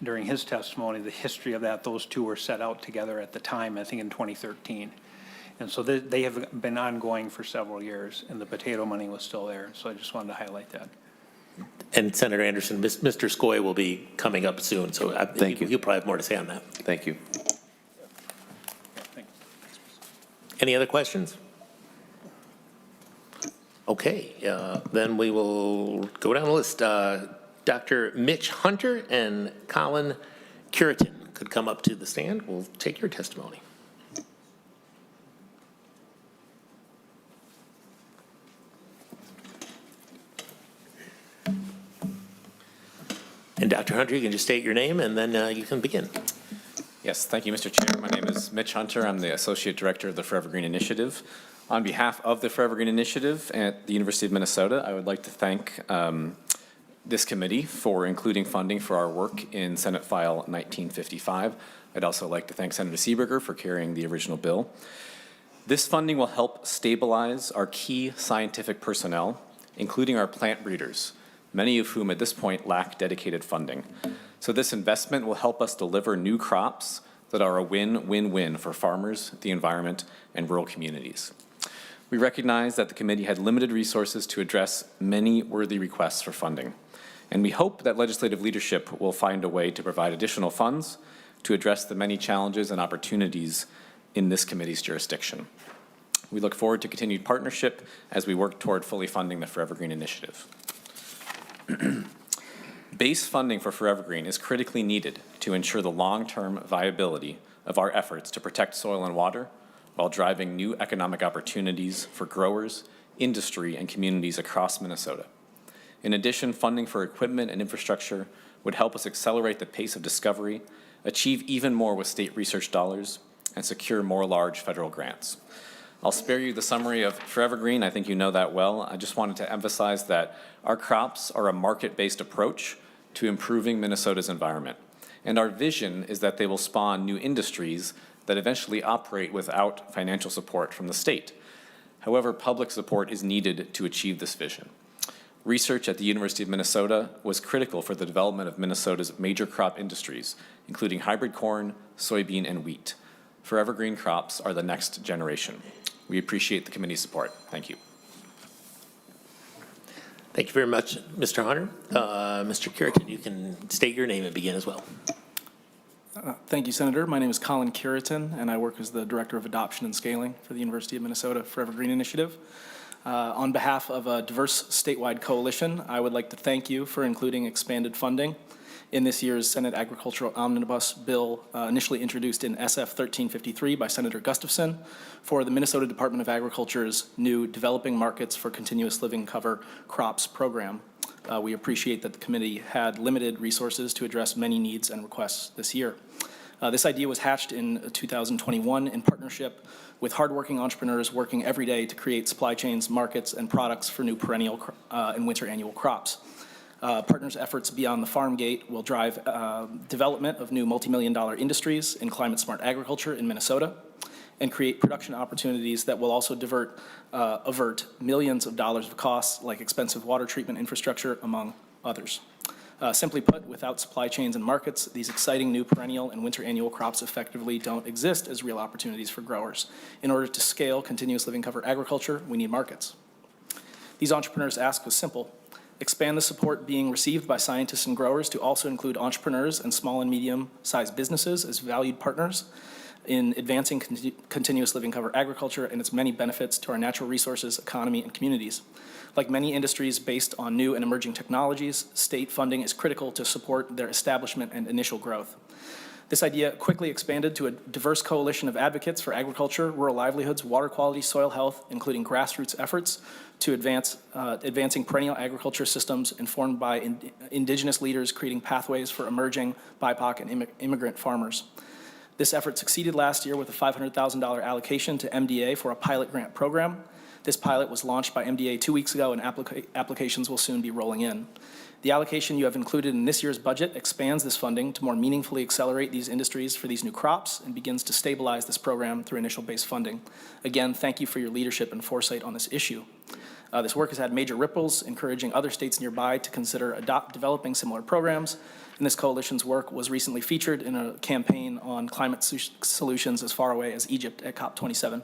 [SPEAKER 9] during his testimony, the history of that. Those two were set out together at the time, I think in 2013. And so they have been ongoing for several years, and the potato money was still there. So I just wanted to highlight that.
[SPEAKER 2] And Senator Anderson, Mr. Skoye will be coming up soon, so
[SPEAKER 10] Thank you.
[SPEAKER 2] He'll probably have more to say on that.
[SPEAKER 10] Thank you.
[SPEAKER 2] Any other questions? Okay, then we will go down the list. Dr. Mitch Hunter and Colin Curitin could come up to the stand. We'll take your testimony. And Dr. Hunter, you can just state your name and then you can begin.
[SPEAKER 11] Yes, thank you, Mr. Chair. My name is Mitch Hunter. I'm the Associate Director of the Forever Green Initiative. On behalf of the Forever Green Initiative at the University of Minnesota, I would like to thank this committee for including funding for our work in Senate File 1955. I'd also like to thank Senator Seeberger for carrying the original bill. This funding will help stabilize our key scientific personnel, including our plant breeders, many of whom at this point lack dedicated funding. So this investment will help us deliver new crops that are a win-win-win for farmers, the environment, and rural communities. We recognize that the committee had limited resources to address many worthy requests for funding, and we hope that legislative leadership will find a way to provide additional funds to address the many challenges and opportunities in this committee's jurisdiction. We look forward to continued partnership as we work toward fully funding the Forever Green Initiative. Base funding for Forever Green is critically needed to ensure the long-term viability of our efforts to protect soil and water while driving new economic opportunities for growers, industry, and communities across Minnesota. In addition, funding for equipment and infrastructure would help us accelerate the pace of discovery, achieve even more with state research dollars, and secure more large federal grants. I'll spare you the summary of Forever Green. I think you know that well. I just wanted to emphasize that our crops are a market-based approach to improving Minnesota's environment. And our vision is that they will spawn new industries that eventually operate without financial support from the state. However, public support is needed to achieve this vision. Research at the University of Minnesota was critical for the development of Minnesota's major crop industries, including hybrid corn, soybean, and wheat. Forever Green crops are the next generation. We appreciate the committee's support. Thank you.
[SPEAKER 2] Thank you very much, Mr. Hunter. Mr. Curitin, you can state your name and begin as well.
[SPEAKER 12] Thank you, Senator. My name is Colin Curitin, and I work as the Director of Adoption and Scaling for the University of Minnesota Forever Green Initiative. On behalf of a diverse statewide coalition, I would like to thank you for including expanded funding in this year's Senate Agricultural Omnibus Bill, initially introduced in SF 1353 by Senator Gustafson, for the Minnesota Department of Agriculture's new Developing Markets for Continuous Living Cover Crops program. We appreciate that the committee had limited resources to address many needs and requests this year. This idea was hatched in 2021 in partnership with hardworking entrepreneurs working every day to create supply chains, markets, and products for new perennial and winter annual crops. Partners' efforts beyond the farm gate will drive development of new multi-million-dollar industries in climate-smart agriculture in Minnesota and create production opportunities that will also avert millions of dollars of costs like expensive water treatment infrastructure, among others. Simply put, without supply chains and markets, these exciting new perennial and winter annual crops effectively don't exist as real opportunities for growers. In order to scale continuous living cover agriculture, we need markets. These entrepreneurs' ask was simple: expand the support being received by scientists and growers to also include entrepreneurs and small and medium-sized businesses as valued partners in advancing continuous living cover agriculture and its many benefits to our natural resources, economy, and communities. Like many industries based on new and emerging technologies, state funding is critical to support their establishment and initial growth. This idea quickly expanded to a diverse coalition of advocates for agriculture, rural livelihoods, water quality, soil health, including grassroots efforts to advancing perennial agriculture systems informed by indigenous leaders creating pathways for emerging BIPOC and immigrant farmers. This effort succeeded last year with a $500,000 allocation to MDA for a pilot grant program. This pilot was launched by MDA 2 weeks ago, and applications will soon be rolling in. The allocation you have included in this year's budget expands this funding to more meaningfully accelerate these industries for these new crops and begins to stabilize this program through initial base funding. Again, thank you for your leadership and foresight on this issue. This work has had major ripples, encouraging other states nearby to consider developing similar programs. And this coalition's work was recently featured in a campaign on climate solutions as far away as Egypt at COP27.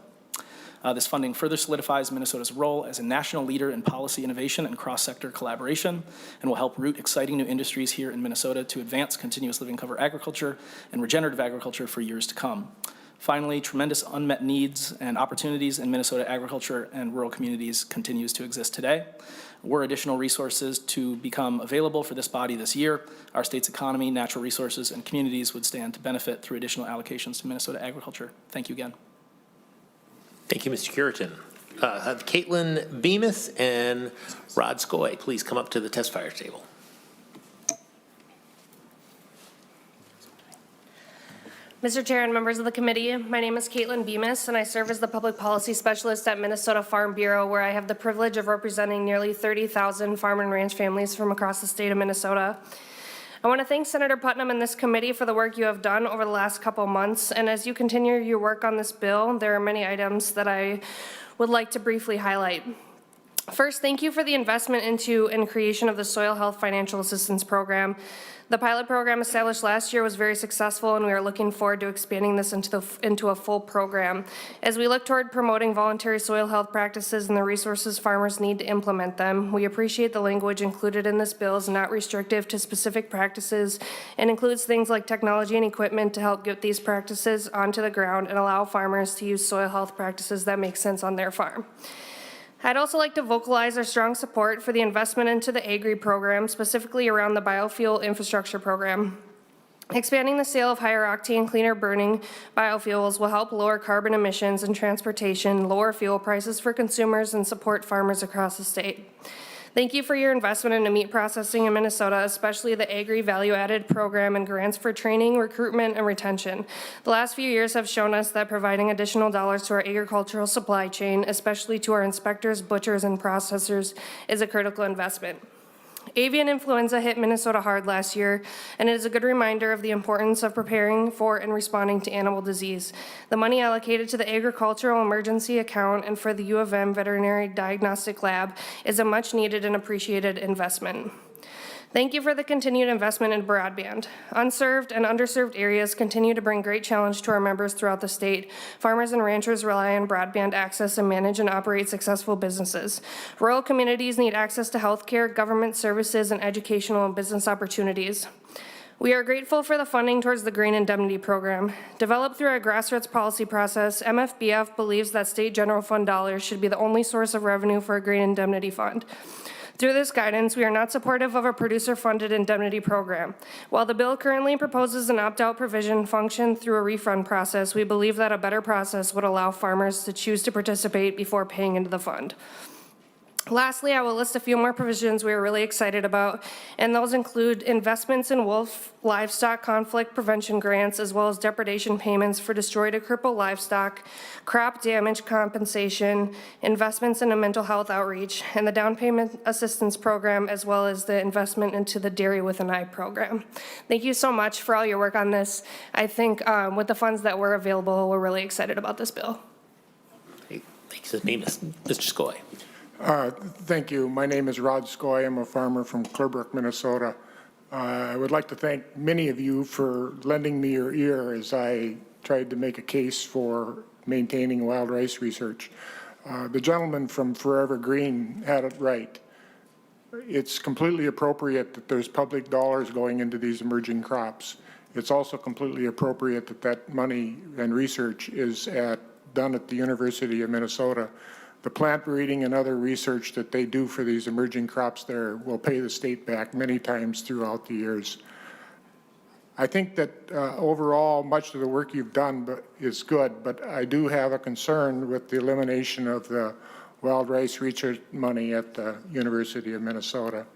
[SPEAKER 12] This funding further solidifies Minnesota's role as a national leader in policy innovation and cross-sector collaboration, and will help root exciting new industries here in Minnesota to advance continuous living cover agriculture and regenerative agriculture for years to come. Finally, tremendous unmet needs and opportunities in Minnesota agriculture and rural communities continues to exist today. Were additional resources to become available for this body this year, our state's economy, natural resources, and communities would stand to benefit through additional allocations to Minnesota agriculture. Thank you again.
[SPEAKER 2] Thank you, Mr. Curitin. Have Caitlin Bemis and Rod Skoye please come up to the testifier table.
[SPEAKER 13] Mr. Chair and members of the committee, my name is Caitlin Bemis, and I serve as the Public Policy Specialist at Minnesota Farm Bureau, where I have the privilege of representing nearly 30,000 farm and ranch families from across the state of Minnesota. I want to thank Senator Putnam and this committee for the work you have done over the last couple months, and as you continue your work on this bill, there are many items that I would like to briefly highlight. First, thank you for the investment into and creation of the Soil Health Financial Assistance Program. The pilot program established last year was very successful, and we are looking forward to expanding this into a full program. As we look toward promoting voluntary soil health practices and the resources farmers need to implement them, we appreciate the language included in this bill is not restrictive to specific practices and includes things like technology and equipment to help get these practices onto the ground and allow farmers to use soil health practices that make sense on their farm. I'd also like to vocalize our strong support for the investment into the Agri program, specifically around the biofuel infrastructure program. Expanding the sale of higher octane, cleaner burning biofuels will help lower carbon emissions in transportation, lower fuel prices for consumers, and support farmers across the state. Thank you for your investment into meat processing in Minnesota, especially the Agri Value-Added Program and grants for training, recruitment, and retention. The last few years have shown us that providing additional dollars to our agricultural supply chain, especially to our inspectors, butchers, and processors, is a critical investment. Avian influenza hit Minnesota hard last year, and it is a good reminder of the importance of preparing for and responding to animal disease. The money allocated to the Agricultural Emergency Account and for the U of M Veterinary Diagnostic Lab is a much needed and appreciated investment. Thank you for the continued investment in broadband. Unserved and underserved areas continue to bring great challenge to our members throughout the state. Farmers and ranchers rely on broadband access and manage and operate successful businesses. Rural communities need access to healthcare, government services, and educational and business opportunities. We are grateful for the funding towards the Grain Indemnity Program. Developed through our grassroots policy process, MFBF believes that state general fund dollars should be the only source of revenue for a grain indemnity fund. Through this guidance, we are not supportive of a producer-funded indemnity program. While the bill currently proposes an opt-out provision function through a refund process, we believe that a better process would allow farmers to choose to participate before paying into the fund. Lastly, I will list a few more provisions we are really excited about, and those include investments in wolf livestock conflict prevention grants, as well as depredation payments for destroyed or crippled livestock, crop damage compensation, investments in a mental health outreach, and the down payment assistance program, as well as the investment into the Dairy with an Eye program. Thank you so much for all your work on this. I think with the funds that were available, we're really excited about this bill.
[SPEAKER 2] Thank you, Mr. Skoye.
[SPEAKER 14] Thank you. My name is Rod Skoye. I'm a farmer from Clearbrook, Minnesota. I would like to thank many of you for lending me your ear as I tried to make a case for maintaining wild rice research. The gentleman from Forever Green had it right. It's completely appropriate that there's public dollars going into these emerging crops. It's also completely appropriate that that money and research is done at the University of Minnesota. The plant breeding and other research that they do for these emerging crops there will pay the state back many times throughout the years. I think that overall, much of the work you've done is good, but I do have a concern with the elimination of the wild rice research money at the University of Minnesota.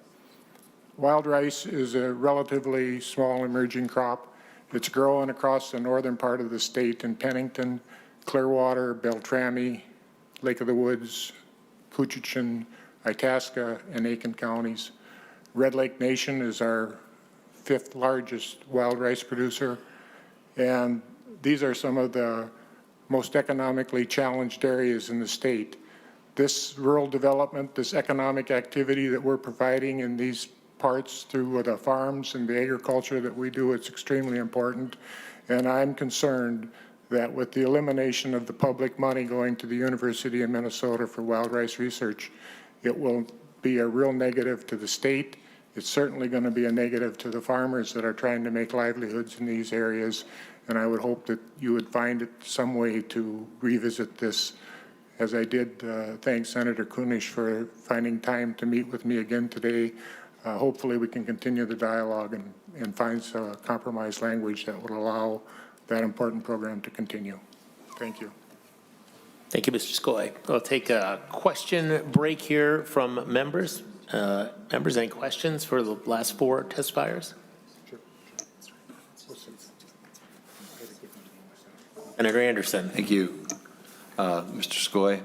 [SPEAKER 14] Wild rice is a relatively small emerging crop. It's growing across the northern part of the state in Pennington, Clearwater, Beltrami, Lake of the Woods, Coochin, Itasca, and Aiken counties. Red Lake Nation is our 5th largest wild rice producer, and these are some of the most economically challenged areas in the state. This rural development, this economic activity that we're providing in these parts through the farms and the agriculture that we do, it's extremely important, and I'm concerned that with the elimination of the public money going to the University of Minnesota for wild rice research, it will be a real negative to the state. It's certainly going to be a negative to the farmers that are trying to make livelihoods in these areas, and I would hope that you would find it some way to revisit this, as I did thank Senator Kunish for finding time to meet with me again today. Hopefully we can continue the dialogue and find some compromise language that will allow that important program to continue. Thank you.
[SPEAKER 2] Thank you, Mr. Skoye. I'll take a question break here from members. Members, any questions for the last 4 testifiers?
[SPEAKER 14] Sure.
[SPEAKER 2] Senator Anderson.
[SPEAKER 10] Thank you, Mr. Skoye.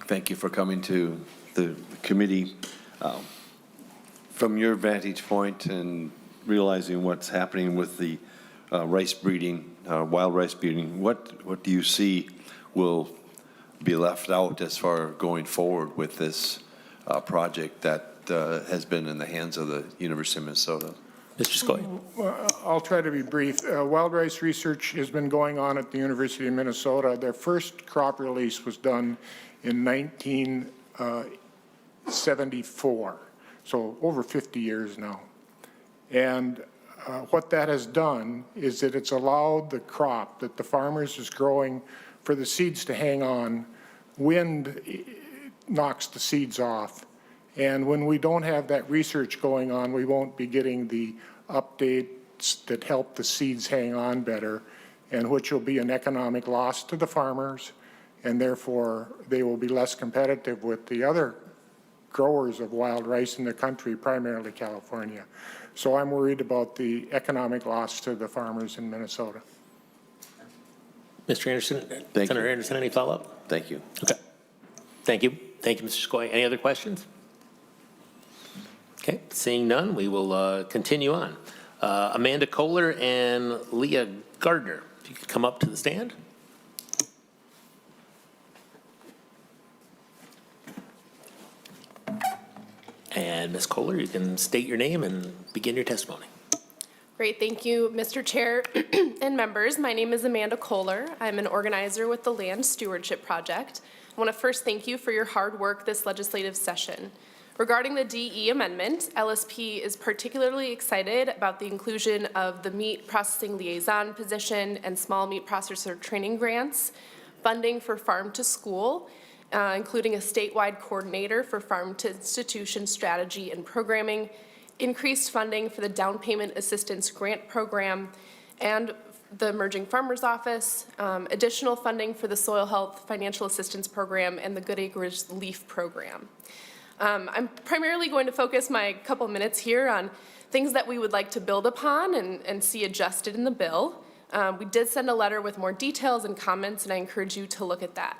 [SPEAKER 10] Thank you for coming to the committee. From your vantage point and realizing what's happening with the rice breeding, wild rice breeding, what do you see will be left out as far going forward with this project that has been in the hands of the University of Minnesota?
[SPEAKER 2] Mr. Skoye.
[SPEAKER 14] I'll try to be brief. Wild rice research has been going on at the University of Minnesota. Their first crop release was done in 1974, so over 50 years now. And what that has done is that it's allowed the crop that the farmers is growing for the seeds to hang on. Wind knocks the seeds off. And when we don't have that research going on, we won't be getting the updates that help the seeds hang on better, and which will be an economic loss to the farmers, and therefore they will be less competitive with the other growers of wild rice in the country, primarily California. So I'm worried about the economic loss to the farmers in Minnesota.
[SPEAKER 2] Mr. Anderson,
[SPEAKER 10] Thank
[SPEAKER 2] Senator
[SPEAKER 10] you.
[SPEAKER 2] Anderson, any follow-up?
[SPEAKER 10] Thank you.
[SPEAKER 2] Okay. Thank you. Thank you, Mr. Skoye. Any other questions? Okay, seeing none, we will continue on. Amanda Kohler and Leah Gardner, if you could come up to the stand. And Ms. Kohler, you can state your name and begin your testimony.
[SPEAKER 15] Great, thank you, Mr. Chair and members. My name is Amanda Kohler. I'm an organizer with the Land Stewardship Project. I want to first thank you for your hard work this legislative session. Regarding the DE amendment, LSP is particularly excited about the inclusion of the meat processing liaison position and small meat processor training grants, funding for farm to school, including a statewide coordinator for farm-to-institution strategy and programming, increased funding for the down payment assistance grant program, and the Emerging Farmers Office, additional funding for the Soil Health Financial Assistance Program, and the Good Acres LEAF Program. I'm primarily going to focus my couple minutes here on things that we would like to build upon and see adjusted in the bill. We did send a letter with more details and comments, and I encourage you to look at that.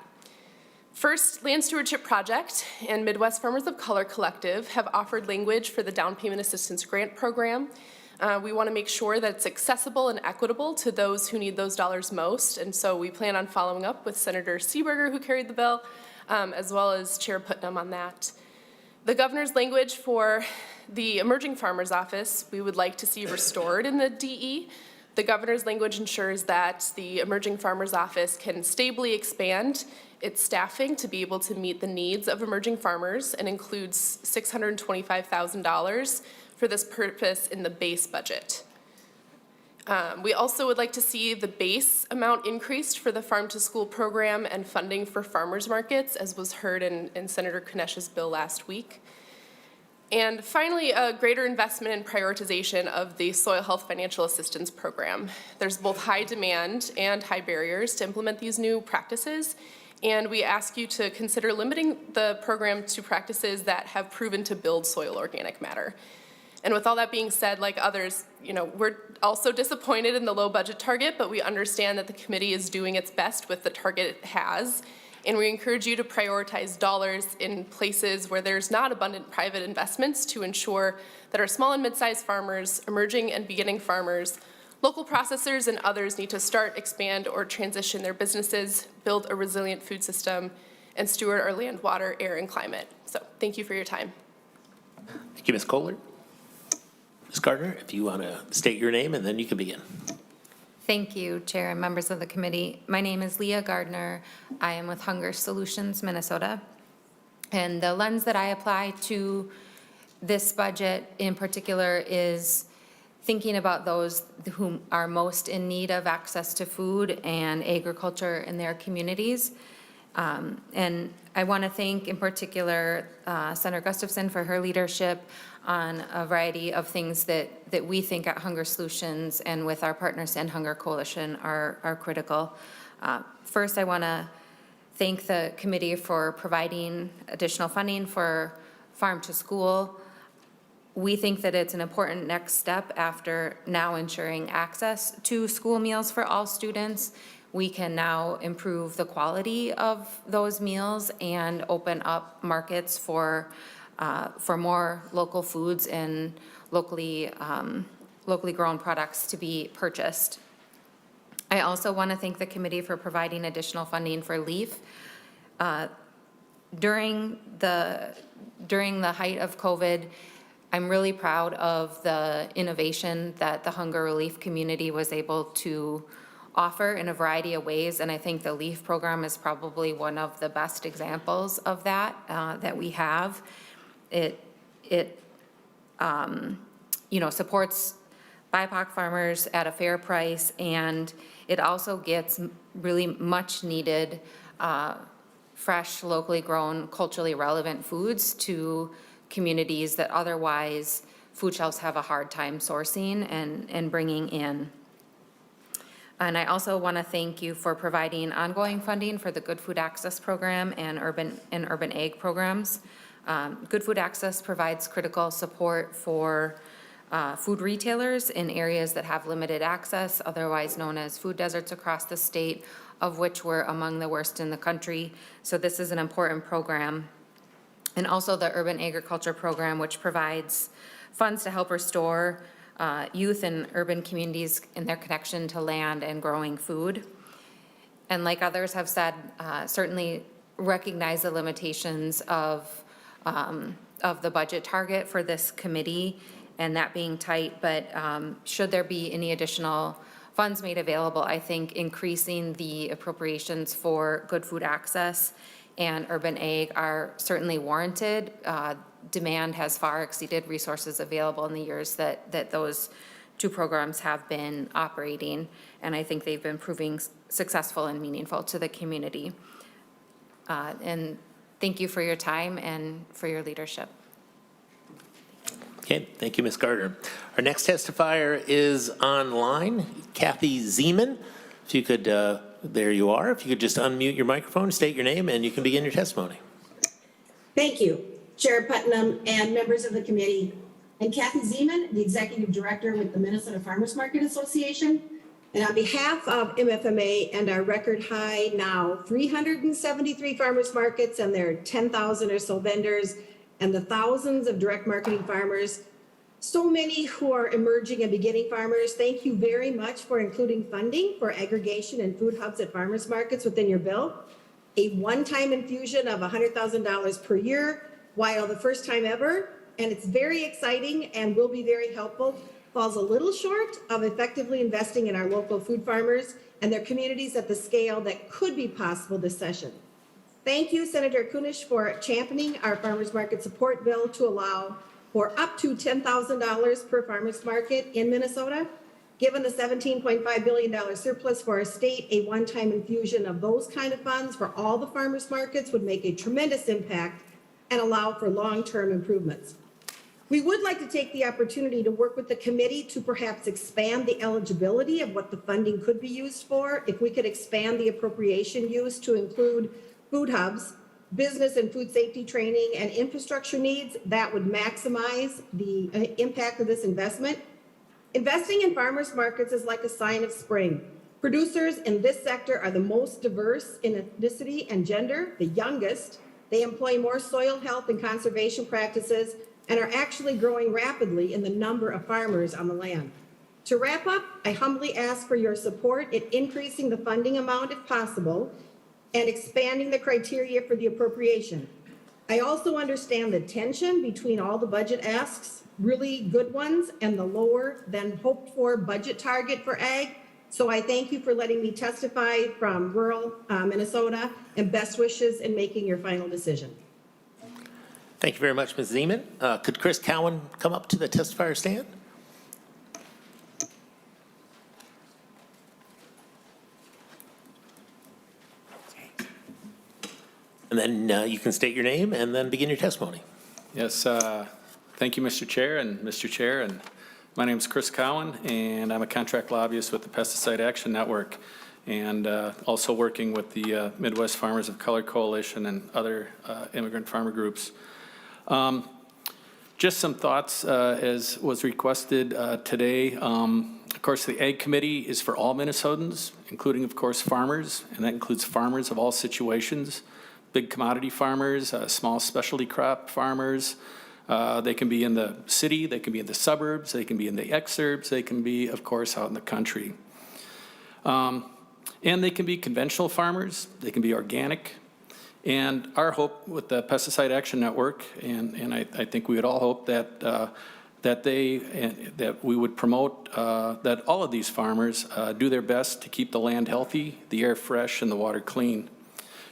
[SPEAKER 15] First, Land Stewardship Project and Midwest Farmers of Color Collective have offered language for the Down Payment Assistance Grant Program. We want to make sure that it's accessible and equitable to those who need those dollars most, and so we plan on following up with Senator Seeberger, who carried the bill, as well as Chair Putnam on that. The governor's language for the Emerging Farmers Office, we would like to see restored in the DE. The governor's language ensures that the Emerging Farmers Office can stably expand its staffing to be able to meet the needs of emerging farmers and includes $625,000 for this purpose in the base budget. We also would like to see the base amount increased for the Farm to School program and funding for farmers markets, as was heard in Senator Konesh's bill last week. And finally, a greater investment in prioritization of the Soil Health Financial Assistance Program. There's both high demand and high barriers to implement these new practices, and we ask you to consider limiting the program to practices that have proven to build soil organic matter. And with all that being said, like others, we're also disappointed in the low budget target, but we understand that the committee is doing its best with the target it has. And we encourage you to prioritize dollars in places where there's not abundant private investments to ensure that our small and mid-sized farmers, emerging and beginning farmers, local processors, and others need to start, expand, or transition their businesses, build a resilient food system, and steward our land, water, air, and climate. So thank you for your time.
[SPEAKER 2] Thank you, Ms. Kohler. Ms. Gardner, if you want to state your name, and then you can begin.
[SPEAKER 16] Thank you, Chair and members of the committee. My name is Leah Gardner. I am with Hunger Solutions, Minnesota. And the lens that I apply to this budget in particular is thinking about those who are most in need of access to food and agriculture in their communities. And I want to thank in particular Senator Gustafson for her leadership on a variety of things that we think at Hunger Solutions and with our partners and Hunger Coalition are critical. First, I want to thank the committee for providing additional funding for Farm to School. We think that it's an important next step after now ensuring access to school meals for all students. We can now improve the quality of those meals and open up markets for more local foods and locally grown products to be purchased. I also want to thank the committee for providing additional funding for LEAF. During the height of COVID, I'm really proud of the innovation that the hunger relief community was able to offer in a variety of ways, and I think the LEAF program is probably one of the best examples of that that we have. It supports BIPOC farmers at a fair price, and it also gets really much needed fresh, locally grown, culturally relevant foods to communities that otherwise food shelves have a hard time sourcing and bringing in. And I also want to thank you for providing ongoing funding for the Good Food Access Program and urban ag programs. Good Food Access provides critical support for food retailers in areas that have limited access, otherwise known as food deserts across the state, of which we're among the worst in the country. So this is an important program. And also the Urban Agriculture Program, which provides funds to help restore youth and urban communities in their connection to land and growing food. And like others have said, certainly recognize the limitations of the budget target for this committee and that being tight, but should there be any additional funds made available, I think increasing the appropriations for good food access and urban ag are certainly warranted. Demand has far exceeded resources available in the years that those two programs have been operating, and I think they've been proving successful and meaningful to the community. And thank you for your time and for your leadership.
[SPEAKER 2] Okay, thank you, Ms. Gardner. Our next testifier is online, Kathy Zeman. If you could, there you are. If you could just unmute your microphone, state your name, and you can begin your testimony.
[SPEAKER 17] Thank you, Chair Putnam and members of the committee. I'm Kathy Zeman, the Executive Director with the Minnesota Farmers Market Association. And on behalf of MFMA and our record high now 373 farmers markets and their 10,000 or so vendors and the thousands of direct marketing farmers, so many who are emerging and beginning farmers, thank you very much for including funding for aggregation and food hubs at farmers markets within your bill. A one-time infusion of $100,000 per year, while the first time ever, and it's very exciting and will be very helpful, falls a little short of effectively investing in our local food farmers and their communities at the scale that could be possible this session. Thank you, Senator Kunish, for championing our farmers market support bill to allow for up to $10,000 per farmers market in Minnesota. Given the $17.5 billion surplus for our state, a one-time infusion of those kind of funds for all the farmers markets would make a tremendous impact and allow for long-term improvements. We would like to take the opportunity to work with the committee to perhaps expand the eligibility of what the funding could be used for. If we could expand the appropriation use to include food hubs, business and food safety training, and infrastructure needs, that would maximize the impact of this investment. Investing in farmers markets is like a sign of spring. Producers in this sector are the most diverse in ethnicity and gender, the youngest. They employ more soil health and conservation practices and are actually growing rapidly in the number of farmers on the land. To wrap up, I humbly ask for your support in increasing the funding amount if possible and expanding the criteria for the appropriation. I also understand the tension between all the budget asks, really good ones, and the lower than hoped for budget target for ag. So I thank you for letting me testify from rural Minnesota, and best wishes in making your final decision.
[SPEAKER 2] Thank you very much, Ms. Zeman. Could Chris Cowan come up to the testifier stand? And then you can state your name and then begin your testimony.
[SPEAKER 18] Yes, thank you, Mr. Chair and Mr. Chair. And my name is Chris Cowan, and I'm a contract lobbyist with the Pesticide Action Network, and also working with the Midwest Farmers of Color Coalition and other immigrant farmer groups. Just some thoughts as was requested today. Of course, the Ag Committee is for all Minnesotans, including, of course, farmers, and that includes farmers of all situations. Big commodity farmers, small specialty crop farmers. They can be in the city, they can be in the suburbs, they can be in the exurbs, they can be, of course, out in the country. And they can be conventional farmers, they can be organic. And our hope with the Pesticide Action Network, and I think we would all hope that that we would promote that all of these farmers do their best to keep the land healthy, the air fresh, and the water clean.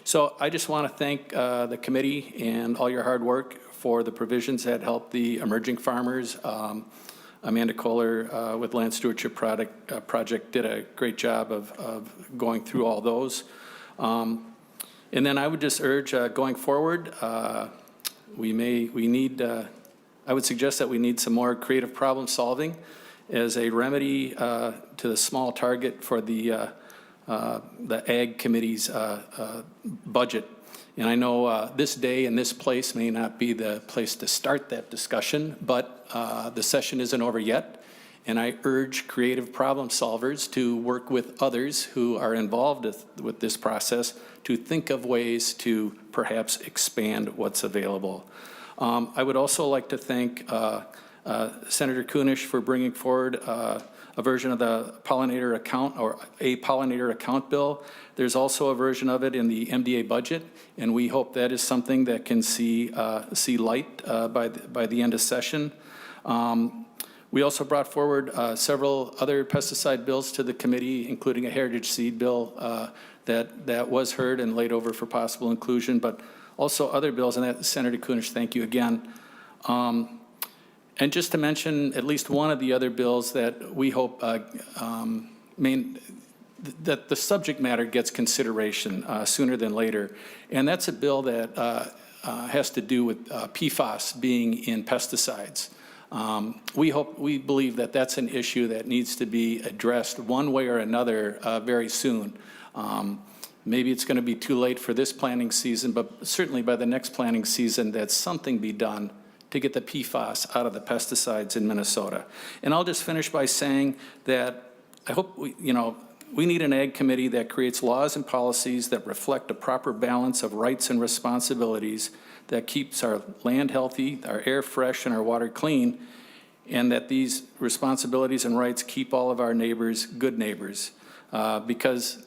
[SPEAKER 18] So I just want to thank the committee and all your hard work for the provisions that help the emerging farmers. Amanda Kohler with Land Stewardship Project did a great job of going through all those. And then I would just urge going forward, I would suggest that we need some more creative problem solving as a remedy to the small target for the Ag Committee's budget. And I know this day and this place may not be the place to start that discussion, but the session isn't over yet. And I urge creative problem solvers to work with others who are involved with this process to think of ways to perhaps expand what's available. I would also like to thank Senator Kunish for bringing forward a version of the pollinator account or a pollinator account bill. There's also a version of it in the MDA budget, and we hope that is something that can see light by the end of session. We also brought forward several other pesticide bills to the committee, including a heritage seed bill that was heard and laid over for possible inclusion, but also other bills, and that, Senator Kunish, thank you again. And just to mention at least one of the other bills that we hope that the subject matter gets consideration sooner than later. And that's a bill that has to do with PFAS being in pesticides. We believe that that's an issue that needs to be addressed one way or another very soon. Maybe it's going to be too late for this planting season, but certainly by the next planting season, that something be done to get the PFAS out of the pesticides in Minnesota. And I'll just finish by saying that I hope we need an ag committee that creates laws and policies that reflect a proper balance of rights and responsibilities that keeps our land healthy, our air fresh, and our water clean, and that these responsibilities and rights keep all of our neighbors good neighbors. Because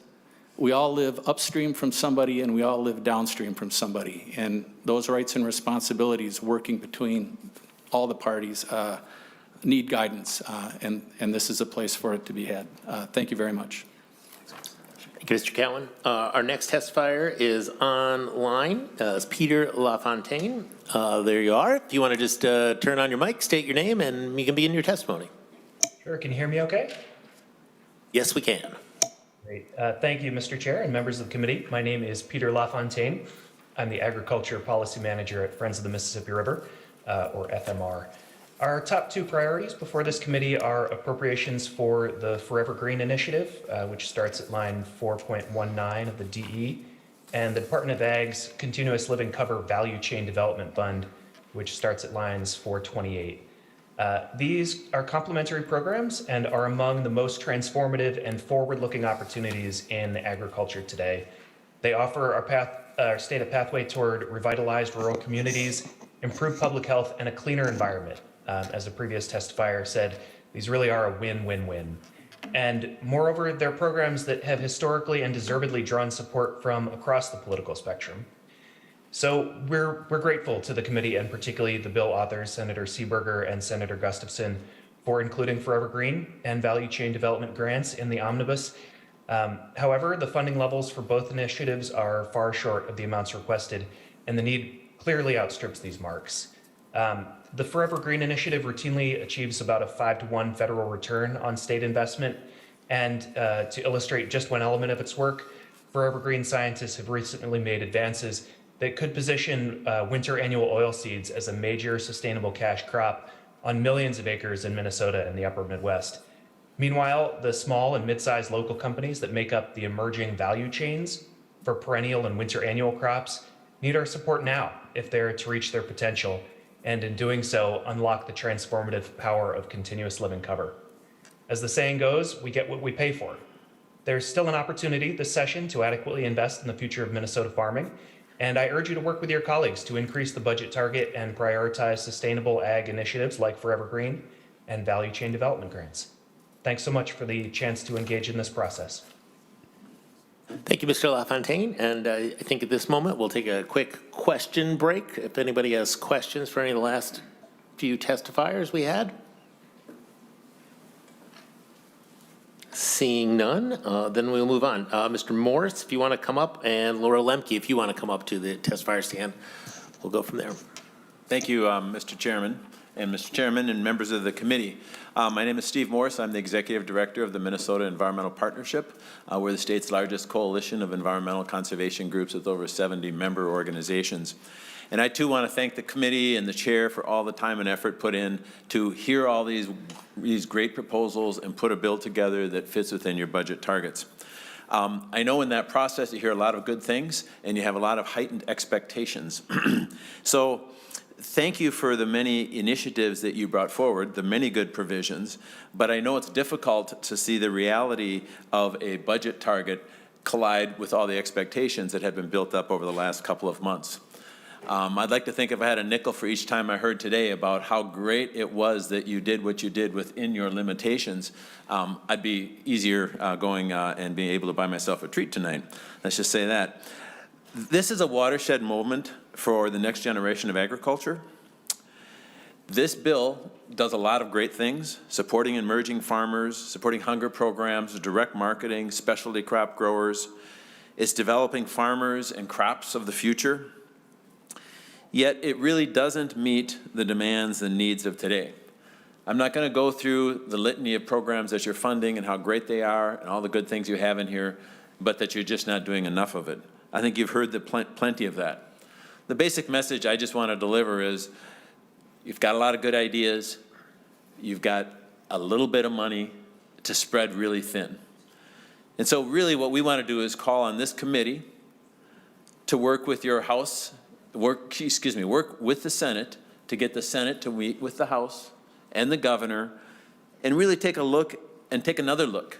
[SPEAKER 18] we all live upstream from somebody and we all live downstream from somebody. And those rights and responsibilities working between all the parties need guidance, and this is a place for it to be had. Thank you very much.
[SPEAKER 2] Thank you, Mr. Cowan. Our next testifier is online. It's Peter LaFontaine. There you are. If you want to just turn on your mic, state your name, and you can begin your testimony.
[SPEAKER 19] Sure. Can you hear me okay?
[SPEAKER 2] Yes, we can.
[SPEAKER 19] Great. Thank you, Mr. Chair and members of the committee. My name is Peter LaFontaine. I'm the Agriculture Policy Manager at Friends of the Mississippi River, or FMR. Our top two priorities before this committee are appropriations for the Forever Green Initiative, which starts at line 4.19 of the DE, and the Department of Ag's Continuous Living Cover Value Chain Development Fund, which starts at lines 428. These are complementary programs and are among the most transformative and forward-looking opportunities in agriculture today. They offer our state a pathway toward revitalized rural communities, improved public health, and a cleaner environment. As the previous testifier said, these really are a win-win-win. And moreover, they're programs that have historically and deservedly drawn support from across the political spectrum. So we're grateful to the committee, and particularly the bill authors, Senator Seeberger and Senator Gustafson, for including Forever Green and Value Chain Development grants in the Omnibus. However, the funding levels for both initiatives are far short of the amounts requested, and the need clearly outstrips these marks. The Forever Green Initiative routinely achieves about a 5-to-1 federal return on state investment, and to illustrate just one element of its work, Forever Green scientists have recently made advances that could position winter annual oilseeds as a major sustainable cash crop on millions of acres in Minnesota and the upper Midwest. Meanwhile, the small and mid-sized local companies that make up the emerging value chains for perennial and winter annual crops need our support now if they're to reach their potential, and in doing so, unlock the transformative power of continuous living cover. As the saying goes, we get what we pay for. There's still an opportunity this session to adequately invest in the future of Minnesota farming, and I urge you to work with your colleagues to increase the budget target and prioritize sustainable ag initiatives like Forever Green and value chain development grants. Thanks so much for the chance to engage in this process.
[SPEAKER 2] Thank you, Mr. LaFontaine. And I think at this moment, we'll take a quick question break. If anybody has questions for any of the last few testifiers we had. Seeing none, then we'll move on. Mr. Morris, if you want to come up, and Laura Lemke, if you want to come up to the testifier stand, we'll go from there.
[SPEAKER 20] Thank you, Mr. Chairman. And Mr. Chairman and members of the committee. My name is Steve Morris. I'm the Executive Director of the Minnesota Environmental Partnership. We're the state's largest coalition of environmental conservation groups with over 70 member organizations. And I too want to thank the committee and the chair for all the time and effort put in to hear all these great proposals and put a bill together that fits within your budget targets. I know in that process you hear a lot of good things and you have a lot of heightened expectations. So thank you for the many initiatives that you brought forward, the many good provisions, but I know it's difficult to see the reality of a budget target collide with all the expectations that have been built up over the last couple of months. I'd like to think if I had a nickel for each time I heard today about how great it was that you did what you did within your limitations, I'd be easier going and being able to buy myself a treat tonight. Let's just say that. This is a watershed moment for the next generation of agriculture. This bill does a lot of great things, supporting emerging farmers, supporting hunger programs, direct marketing, specialty crop growers. It's developing farmers and crops of the future. Yet it really doesn't meet the demands and needs of today. I'm not going to go through the litany of programs that you're funding and how great they are and all the good things you have in here, but that you're just not doing enough of it. I think you've heard plenty of that. The basic message I just want to deliver is you've got a lot of good ideas. You've got a little bit of money to spread really thin. And so really what we want to do is call on this committee to work with your House, work with the Senate to get the Senate to meet with the House and the governor and really take a look and take another look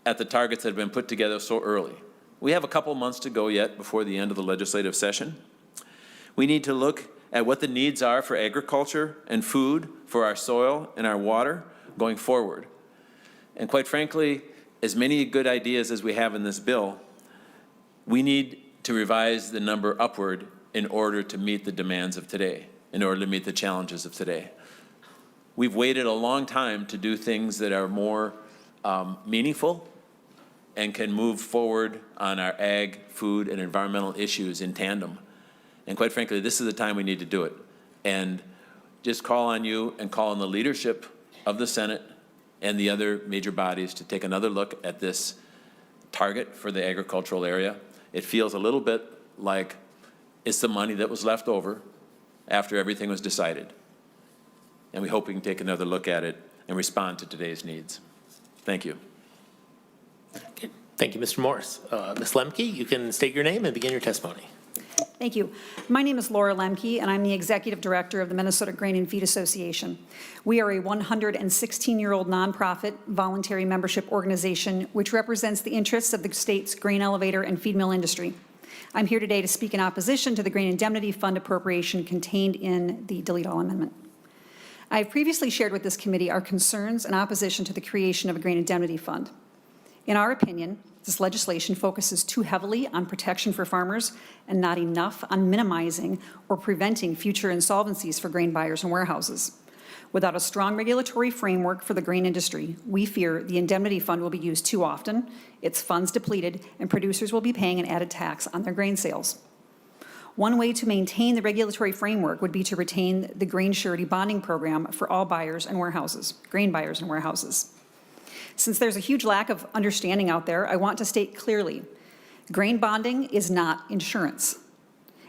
[SPEAKER 20] at the targets that have been put together so early. We have a couple months to go yet before the end of the legislative session. We need to look at what the needs are for agriculture and food, for our soil and our water going forward. And quite frankly, as many good ideas as we have in this bill, we need to revise the number upward in order to meet the demands of today, in order to meet the challenges of today. We've waited a long time to do things that are more meaningful and can move forward on our ag, food, and environmental issues in tandem. And quite frankly, this is the time we need to do it. And just call on you and call on the leadership of the Senate and the other major bodies to take another look at this target for the agricultural area. It feels a little bit like it's the money that was left over after everything was decided. And we hope we can take another look at it and respond to today's needs. Thank you.
[SPEAKER 2] Okay. Thank you, Mr. Morris. Ms. Lemke, you can state your name and begin your testimony.
[SPEAKER 21] Thank you. My name is Laura Lemke, and I'm the Executive Director of the Minnesota Grain and Feed Association. We are a 116-year-old nonprofit voluntary membership organization which represents the interests of the state's grain elevator and feed mill industry. I'm here today to speak in opposition to the Grain Indemnity Fund appropriation contained in the Delete All Amendment. I have previously shared with this committee our concerns and opposition to the creation of a Grain Indemnity Fund. In our opinion, this legislation focuses too heavily on protection for farmers and not enough on minimizing or preventing future insolvencies for grain buyers and warehouses. Without a strong regulatory framework for the grain industry, we fear the indemnity fund will be used too often, its funds depleted, and producers will be paying an added tax on their grain sales. One way to maintain the regulatory framework would be to retain the grain surety bonding program for all buyers and warehouses, grain buyers and warehouses. Since there's a huge lack of understanding out there, I want to state clearly, grain bonding is not insurance,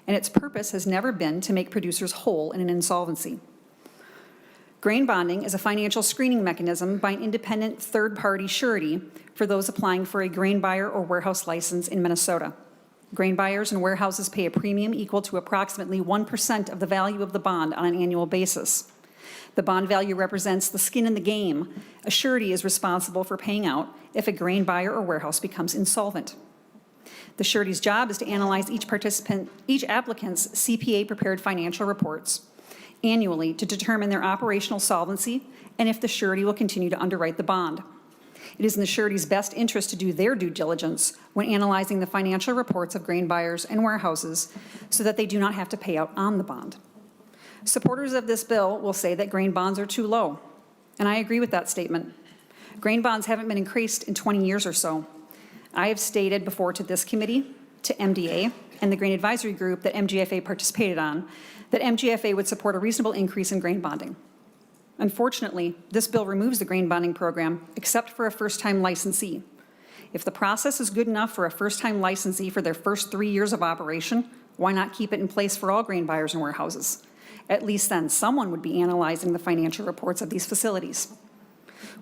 [SPEAKER 21] and its purpose has never been to make producers whole in an insolvency. Grain bonding is a financial screening mechanism by an independent third-party surety for those applying for a grain buyer or warehouse license in Minnesota. Grain buyers and warehouses pay a premium equal to approximately 1% of the value of the bond on an annual basis. The bond value represents the skin in the game a surety is responsible for paying out if a grain buyer or warehouse becomes insolvent. The surety's job is to analyze each applicant's CPA-prepared financial reports annually to determine their operational solvency and if the surety will continue to underwrite the bond. It is in the surety's best interest to do their due diligence when analyzing the financial reports of grain buyers and warehouses so that they do not have to pay out on the bond. Supporters of this bill will say that grain bonds are too low, and I agree with that statement. Grain bonds haven't been increased in 20 years or so. I have stated before to this committee, to MDA, and the Grain Advisory Group that MGFA participated on, that MGFA would support a reasonable increase in grain bonding. Unfortunately, this bill removes the grain bonding program except for a first-time licensee. If the process is good enough for a first-time licensee for their first 3 years of operation, why not keep it in place for all grain buyers and warehouses? At least then someone would be analyzing the financial reports of these facilities.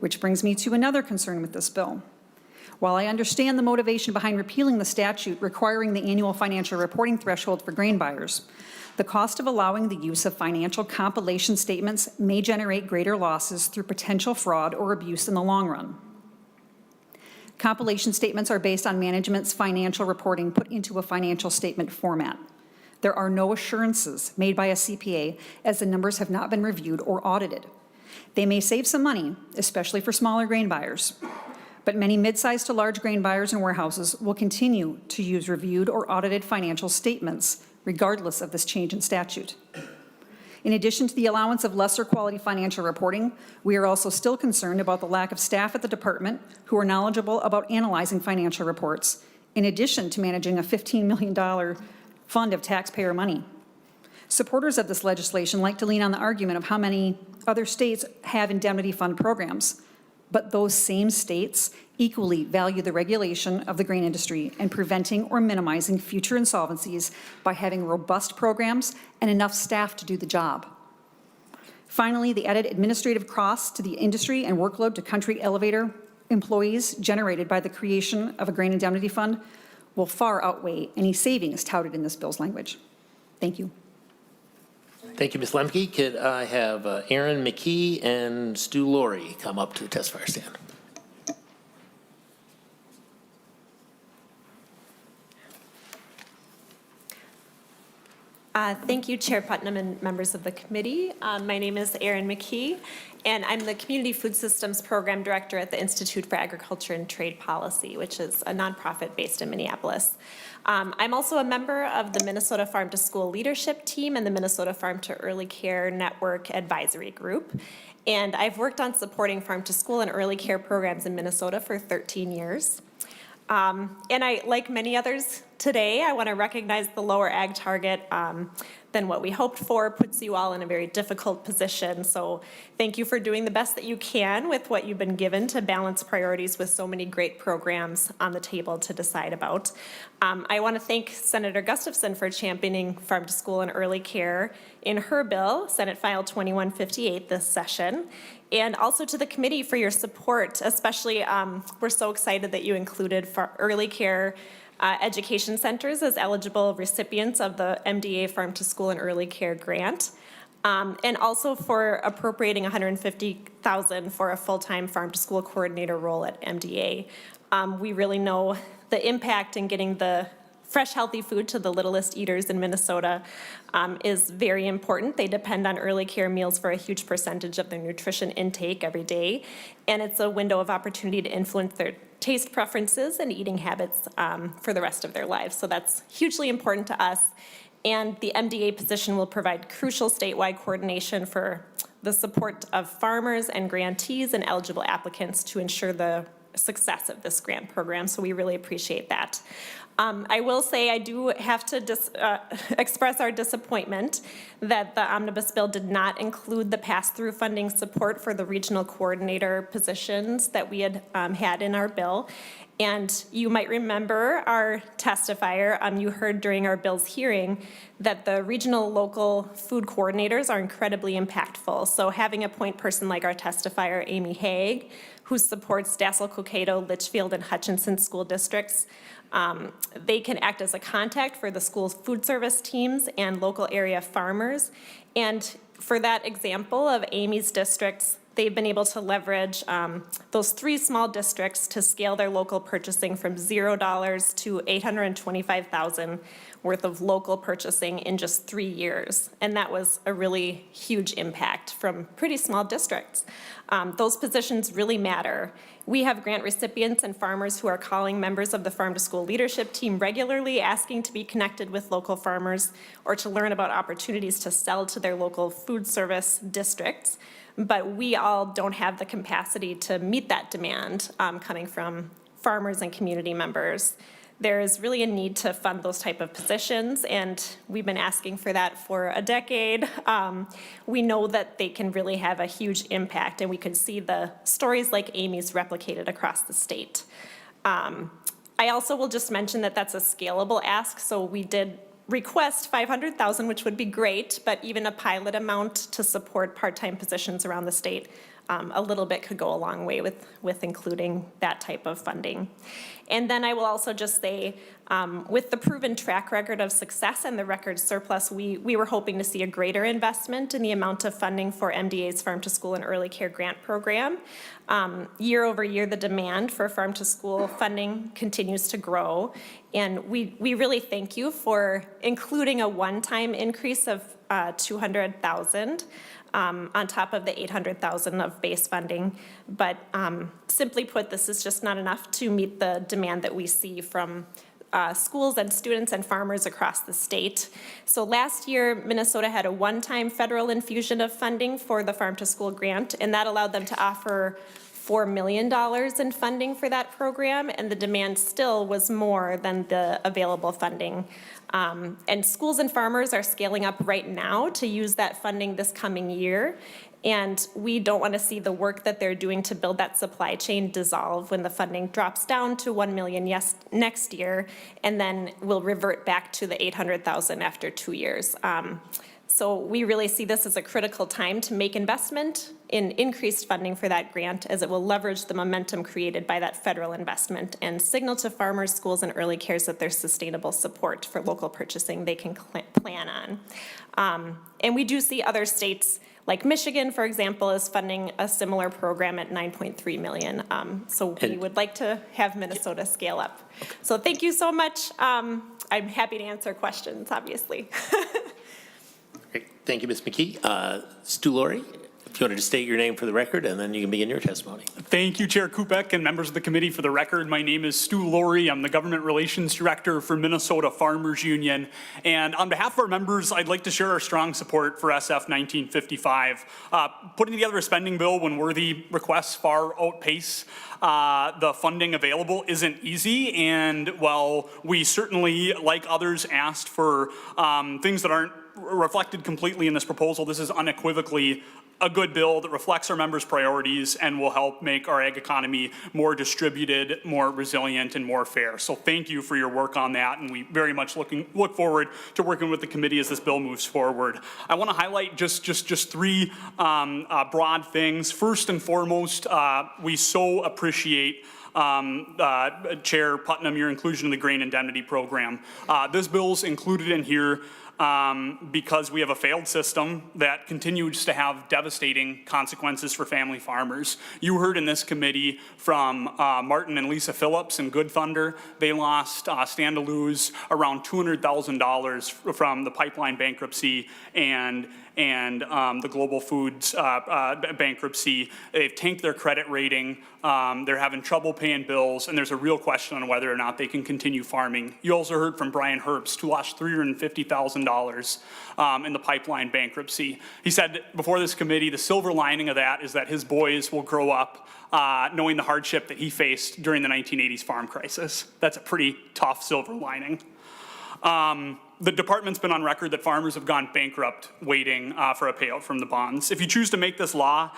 [SPEAKER 21] Which brings me to another concern with this bill. While I understand the motivation behind repealing the statute requiring the annual financial reporting threshold for grain buyers, the cost of allowing the use of financial compilation statements may generate greater losses through potential fraud or abuse in the long run. Compilation statements are based on management's financial reporting put into a financial statement format. There are no assurances made by a CPA as the numbers have not been reviewed or audited. They may save some money, especially for smaller grain buyers, but many mid-sized to large grain buyers and warehouses will continue to use reviewed or audited financial statements regardless of this change in statute. In addition to the allowance of lesser quality financial reporting, we are also still concerned about the lack of staff at the department who are knowledgeable about analyzing financial reports, in addition to managing a $15 million fund of taxpayer money. Supporters of this legislation like to lean on the argument of how many other states have indemnity fund programs, but those same states equally value the regulation of the grain industry and preventing or minimizing future insolvencies by having robust programs and enough staff to do the job. Finally, the added administrative costs to the industry and workload to country elevator employees generated by the creation of a grain indemnity fund will far outweigh any savings touted in this bill's language. Thank you.
[SPEAKER 2] Thank you, Ms. Lemke. Could I have Aaron McKee and Stu Laurie come up to the testifier stand?
[SPEAKER 3] Thank you, Chair Putnam and members of the committee. My name is Erin McKee, and I'm the Community Food Systems Program Director at the Institute for Agriculture and Trade Policy, which is a nonprofit based in Minneapolis. I'm also a member of the Minnesota Farm to School Leadership Team and the Minnesota Farm to Early Care Network Advisory Group. And I've worked on supporting farm to school and early care programs in Minnesota for 13 years. And I, like many others today, I want to recognize the lower ag target than what we hoped for puts you all in a very difficult position. So thank you for doing the best that you can with what you've been given to balance priorities with so many great programs on the table to decide about. I want to thank Senator Gustafson for championing farm to school and early care in her bill, Senate File 2158 this session. And also to the committee for your support, especially we're so excited that you included for early care education centers as eligible recipients of the MDA Farm to School and Early Care Grant, and also for appropriating $150,000 for a full-time farm to school coordinator role at MDA. We really know the impact in getting the fresh, healthy food to the littlest eaters in Minnesota is very important. They depend on early care meals for a huge percentage of their nutrition intake every day, and it's a window of opportunity to influence their taste preferences and eating habits for the rest of their lives. So that's hugely important to us. And the MDA position will provide crucial statewide coordination for the support of farmers and grantees and eligible applicants to ensure the success of this grant program. So we really appreciate that. I will say I do have to express our disappointment that the Omnibus bill did not include the pass-through funding support for the regional coordinator positions that we had had in our bill. And you might remember our testifier, you heard during our bill's hearing that the regional local food coordinators are incredibly impactful. So having a point person like our testifier, Amy Haig, who supports Dassel, Cokato, Litchfield, and Hutchinson school districts, they can act as a contact for the school's food service teams and local area farmers. And for that example of Amy's districts, they've been able to leverage those 3 small districts to scale their local purchasing from $0 to $825,000 worth of local purchasing in just 3 years. And that was a really huge impact from pretty small districts. Those positions really matter. We have grant recipients and farmers who are calling members of the Farm to School leadership team regularly, asking to be connected with local farmers or to learn about opportunities to sell to their local food service districts. But we all don't have the capacity to meet that demand coming from farmers and community members. There is really a need to fund those type of positions, and we've been asking for that for a decade. We know that they can really have a huge impact, and we could see the stories like Amy's replicated across the state. I also will just mention that that's a scalable ask, so we did request $500,000, which would be great, but even a pilot amount to support part-time positions around the state, a little bit could go a long way with including that type of funding. And then I will also just say, with the proven track record of success and the record surplus, we were hoping to see a greater investment in the amount of funding for MDA's Farm to School and Early Care Grant Program. Year over year, the demand for farm to school funding continues to grow. And we really thank you for including a one-time increase of $200,000 on top of the $800,000 of base funding. But simply put, this is just not enough to meet the demand that we see from schools and students and farmers across the state. So last year, Minnesota had a one-time federal infusion of funding for the Farm to School grant, and that allowed them to offer $4 million in funding for that program, and the demand still was more than the available funding. And schools and farmers are scaling up right now to use that funding this coming year. And we don't want to see the work that they're doing to build that supply chain dissolve when the funding drops down to $1 million next year, and then we'll revert back to the $800,000 after 2 years. So we really see this as a critical time to make investment in increased funding for that grant, as it will leverage the momentum created by that federal investment and signal to farmers, schools, and early cares that there's sustainable support for local purchasing they can plan on. And we do see other states, like Michigan, for example, is funding a similar program at $9.3 million. So we would like to have Minnesota scale up. So thank you so much. I'm happy to answer questions, obviously.
[SPEAKER 2] Great. Thank you, Ms. McKee. Stu Laurie, if you wanted to state your name for the record, and then you can begin your testimony.
[SPEAKER 4] Thank you, Chair Kupek and members of the committee. For the record, my name is Stu Laurie. I'm the Government Relations Director for Minnesota Farmers Union. And on behalf of our members, I'd like to share our strong support for SF 1955. Putting together a spending bill when worthy requests far outpace the funding available isn't easy. And while we certainly, like others, asked for things that aren't reflected completely in this proposal, this is unequivocally a good bill that reflects our members' priorities and will help make our ag economy more distributed, more resilient, and more fair. So thank you for your work on that, and we very much look forward to working with the committee as this bill moves forward. I want to highlight just three broad things. First and foremost, we so appreciate Chair Putnam, your inclusion in the grain indemnity program. This bill's included in here because we have a failed system that continues to have devastating consequences for family farmers. You heard in this committee from Martin and Lisa Phillips and Good Thunder. They stand to lose around $200,000 from the pipeline bankruptcy and the Global Foods bankruptcy. They've tanked their credit rating. They're having trouble paying bills, and there's a real question on whether or not they can continue farming. You also heard from Brian Herbst, who lost $350,000 in the pipeline bankruptcy. He said before this committee, the silver lining of that is that his boys will grow up knowing the hardship that he faced during the 1980s farm crisis. That's a pretty tough silver lining. The department's been on record that farmers have gone bankrupt waiting for a payout from the bonds. If you choose to make this law,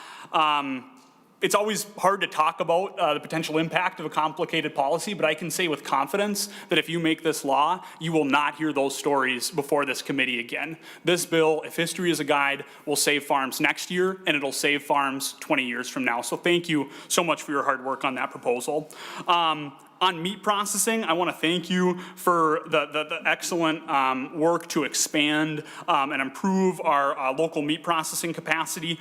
[SPEAKER 4] it's always hard to talk about the potential impact of a complicated policy, but I can say with confidence that if you make this law, you will not hear those stories before this committee again. This bill, if history is a guide, will save farms next year, and it'll save farms 20 years from now. So thank you so much for your hard work on that proposal. On meat processing, I want to thank you for the excellent work to expand and improve our local meat processing capacity,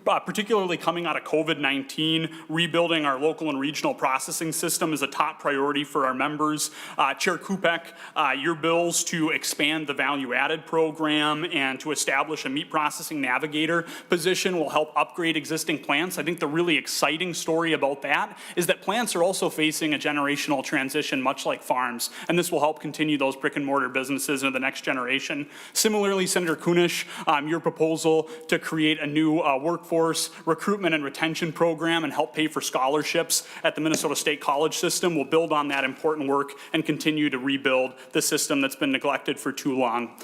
[SPEAKER 4] particularly coming out of COVID-19. Rebuilding our local and regional processing system is a top priority for our members. Chair Kupek, your bills to expand the value-added program and to establish a meat processing navigator position will help upgrade existing plants. I think the really exciting story about that is that plants are also facing a generational transition, much like farms, and this will help continue those brick and mortar businesses into the next generation. Similarly, Senator Kunish, your proposal to create a new workforce recruitment and retention program and help pay for scholarships at the Minnesota State College system will build on that important work and continue to rebuild the system that's been neglected for too long.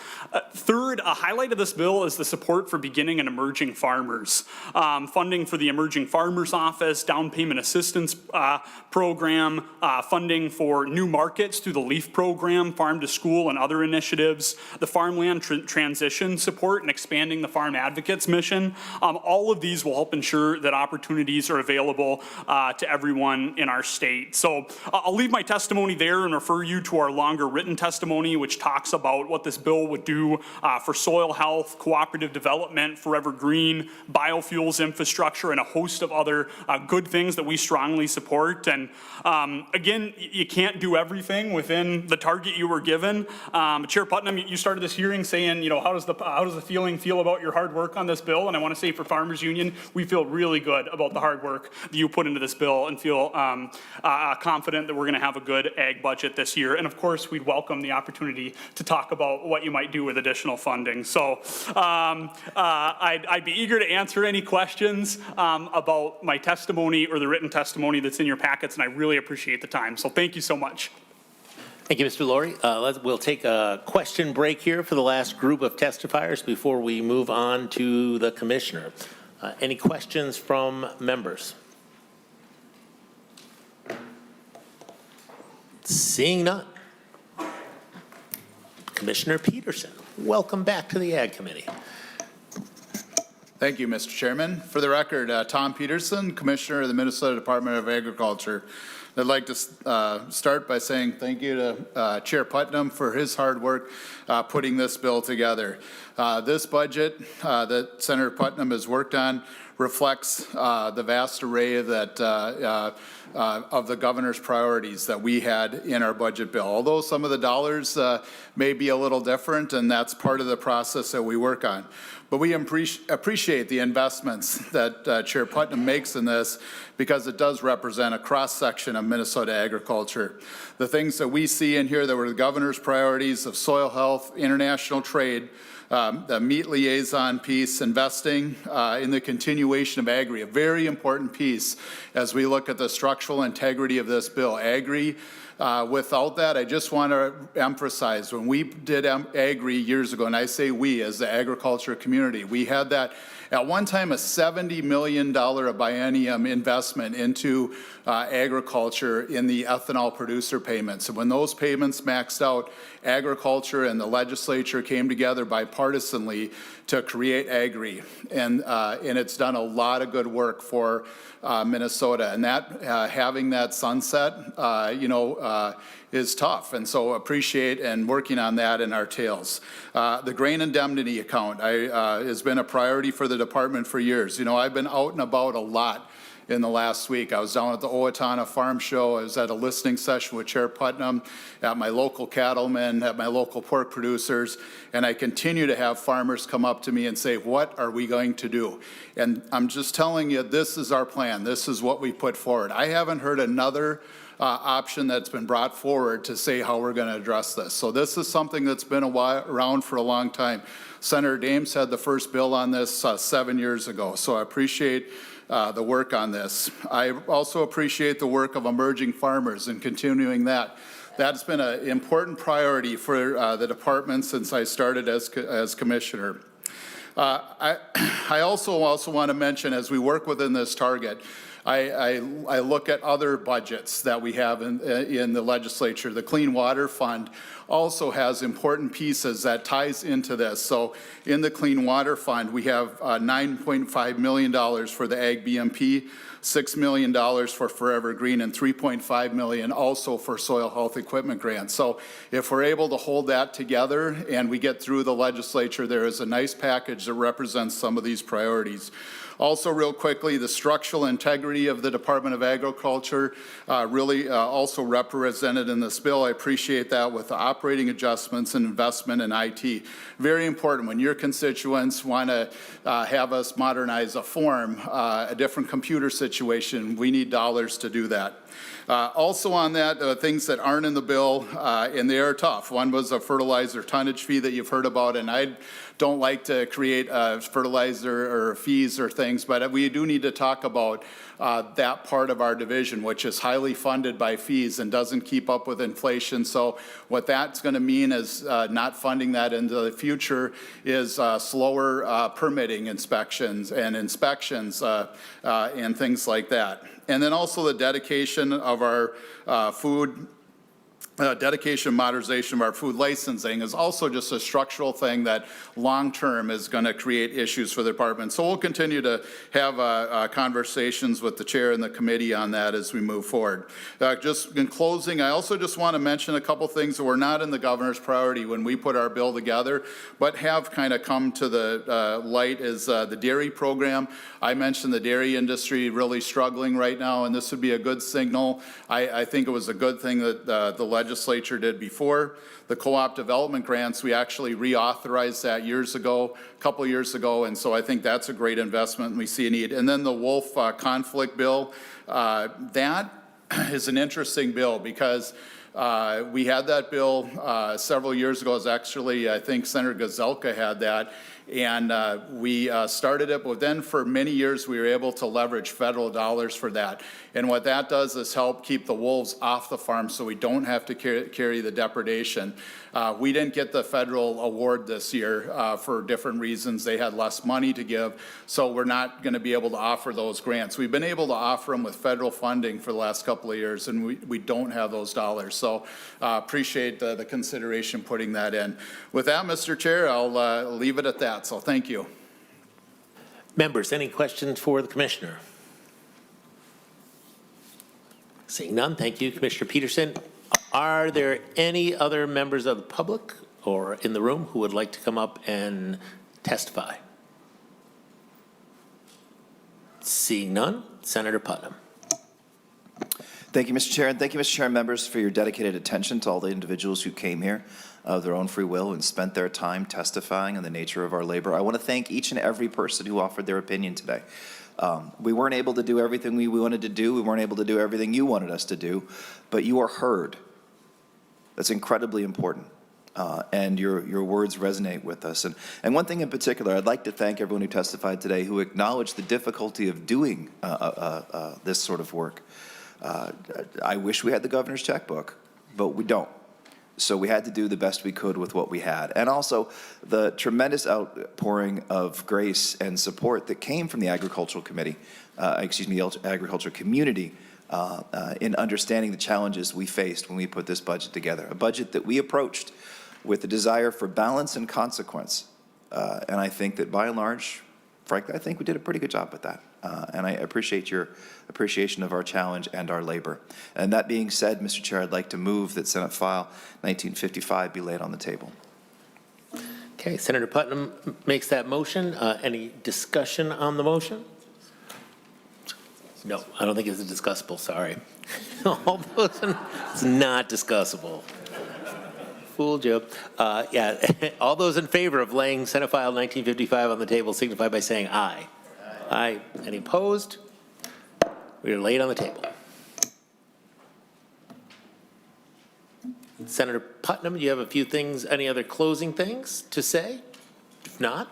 [SPEAKER 4] Third, a highlight of this bill is the support for beginning and emerging farmers. Funding for the Emerging Farmers Office, down payment assistance program, funding for new markets through the LEAF program, Farm to School, and other initiatives, the farmland transition support, and expanding the Farm Advocates mission. All of these will help ensure that opportunities are available to everyone in our state. So I'll leave my testimony there and refer you to our longer written testimony, which talks about what this bill would do for soil health, cooperative development, forever green, biofuels infrastructure, and a host of other good things that we strongly support. And again, understand you can't do everything within the target you were given. Chair Putnam, you started this hearing saying, how does the feeling feel about your hard work on this bill? And I want to say for Farmers Union, we feel really good about the hard work that you put into this bill and feel confident that we're going to have a good ag budget this year. And of course, we'd welcome the opportunity to talk about what you might do with additional funding. So I'd be eager to answer any questions about my testimony or the written testimony that's in your packets, and I really appreciate the time. So thank you so much.
[SPEAKER 2] Thank you, Mr. Laurie. We'll take a question break here for the last group of testifiers before we move on to the commissioner. Any questions from members? Seeing none. Commissioner Peterson, welcome back to the Ag Committee.
[SPEAKER 5] Thank you, Mr. Chairman. For the record, Tom Peterson, Commissioner of the Minnesota Department of Agriculture. I'd like to start by saying thank you to Chair Putnam for his hard work putting this bill together. This budget that Senator Putnam has worked on reflects the vast array that of the governor's priorities that we had in our budget bill. Although some of the dollars may be a little different, and that's part of the process that we work on. But we appreciate the investments that Chair Putnam makes in this because it does represent a cross-section of Minnesota agriculture. The things that we see in here that were the governor's priorities of soil health, international trade, the meat liaison piece, investing in the continuation of Agri, a very important piece as we look at the structural integrity of this bill. Agri, without that, I just want to emphasize, when we did Agri years ago, and I say we as the agriculture community, we had that at one time a $70 million a biennium investment into agriculture in the ethanol producer payments. And when those payments maxed out, agriculture and the legislature came together bipartisanly to create Agri. And it's done a lot of good work for Minnesota. And that having that sunset, is tough. And so appreciate and working on that in our tails. The grain indemnity account has been a priority for the department for years. I've been out and about a lot in the last week. I was down at the Owatonna Farm Show. I was at a listening session with Chair Putnam, at my local cattlemen, at my local pork producers, and I continue to have farmers come up to me and say, what are we going to do? And I'm just telling you, this is our plan. This is what we put forward. I haven't heard another option that's been brought forward to say how we're going to address this. So this is something that's been around for a long time. Senator Dames had the first bill on this 7 years ago, so I appreciate the work on this. I also appreciate the work of emerging farmers and continuing that. That's been an important priority for the department since I started as commissioner. I also want to mention, as we work within this target, I look at other budgets that we have in the legislature. The Clean Water Fund also has important pieces that ties into this. So in the Clean Water Fund, we have $9.5 million for the Ag BMP, $6 million for Forever Green, and $3.5 million also for soil health equipment grants. So if we're able to hold that together and we get through the legislature, there is a nice package that represents some of these priorities. Also, real quickly, the structural integrity of the Department of Agriculture really also represented in this bill. I appreciate that with the operating adjustments and investment in IT. Very important when your constituents want to have us modernize a form, a different computer situation, we need dollars to do that. Also on that, things that aren't in the bill, and they are tough. One was a fertilizer tonnage fee that you've heard about, and I don't like to create fertilizer or fees or things, but we do need to talk about that part of our division, which is highly funded by fees and doesn't keep up with inflation. So what that's going to mean is not funding that into the future is slower permitting inspections and things like that. And then also the dedication of our food dedication, modernization of our food licensing is also just a structural thing that long-term is going to create issues for the department. So we'll continue to have conversations with the chair and the committee on that as we move forward. Just in closing, I also just want to mention a couple things that were not in the governor's priority when we put our bill together, but have kind of come to the light is the dairy program. I mentioned the dairy industry really struggling right now, and this would be a good signal. I think it was a good thing that the legislature did before. The co-op development grants, we actually reauthorized that a couple years ago, and so I think that's a great investment and we see a need. And then the wolf conflict bill, that is an interesting bill because we had that bill several years ago. It was actually, I think Senator Gazelka had that, and we started it, but then for many years we were able to leverage federal dollars for that. And what that does is help keep the wolves off the farm so we don't have to carry the depredation. We didn't get the federal award this year for different reasons. They had less money to give, so we're not going to be able to offer those grants. We've been able to offer them with federal funding for the last couple of years, and we don't have those dollars. So appreciate the consideration putting that in. With that, Mr. Chair, I'll leave it at that. So thank you.
[SPEAKER 2] Members, any questions for the commissioner? Seeing none, thank you, Commissioner Peterson. Are there any other members of the public or in the room who would like to come up and testify? Seeing none, Senator Putnam.
[SPEAKER 1] Thank you, Mr. Chair, and thank you, Mr. Chair and members, for your dedicated attention to all the individuals who came here of their own free will and spent their time testifying on the nature of our labor. I want to thank each and every person who offered their opinion today. We weren't able to do everything we wanted to do. We weren't able to do everything you wanted us to do, but you are heard. That's incredibly important. And your words resonate with us. And one thing in particular, I'd like to thank everyone who testified today who acknowledged the difficulty of doing this sort of work. I wish we had the governor's checkbook, but we don't. So we had to do the best we could with what we had. And also the tremendous outpouring of grace and support that came from the agricultural committee, agriculture community, in understanding the challenges we faced when we put this budget together. A budget that we approached with the desire for balance and consequence. And I think that by and large, frankly, I think we did a pretty good job with that. And I appreciate your appreciation of our challenge and our labor. And that being said, Mr. Chair, I'd like to move that Senate File 1955 be laid on the table.
[SPEAKER 2] Okay, Senator Putnam makes that motion. Any discussion on the motion? No, I don't think it's discussable, sorry. It's not discussable. Fooled you. Yeah, all those in favor of laying Senate File 1955 on the table signify by saying aye. Aye. Any opposed? We are laid on the table. Senator Putnam, do you have a few things, any other closing things to say? If not,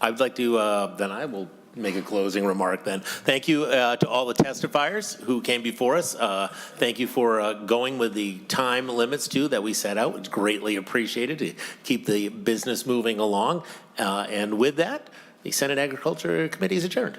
[SPEAKER 2] I'd like to, then I will make a closing remark then. Thank you to all the testifiers who came before us. Thank you for going with the time limits too that we set out. It's greatly appreciated to keep the business moving along. And with that, the Senate Agriculture Committee is adjourned.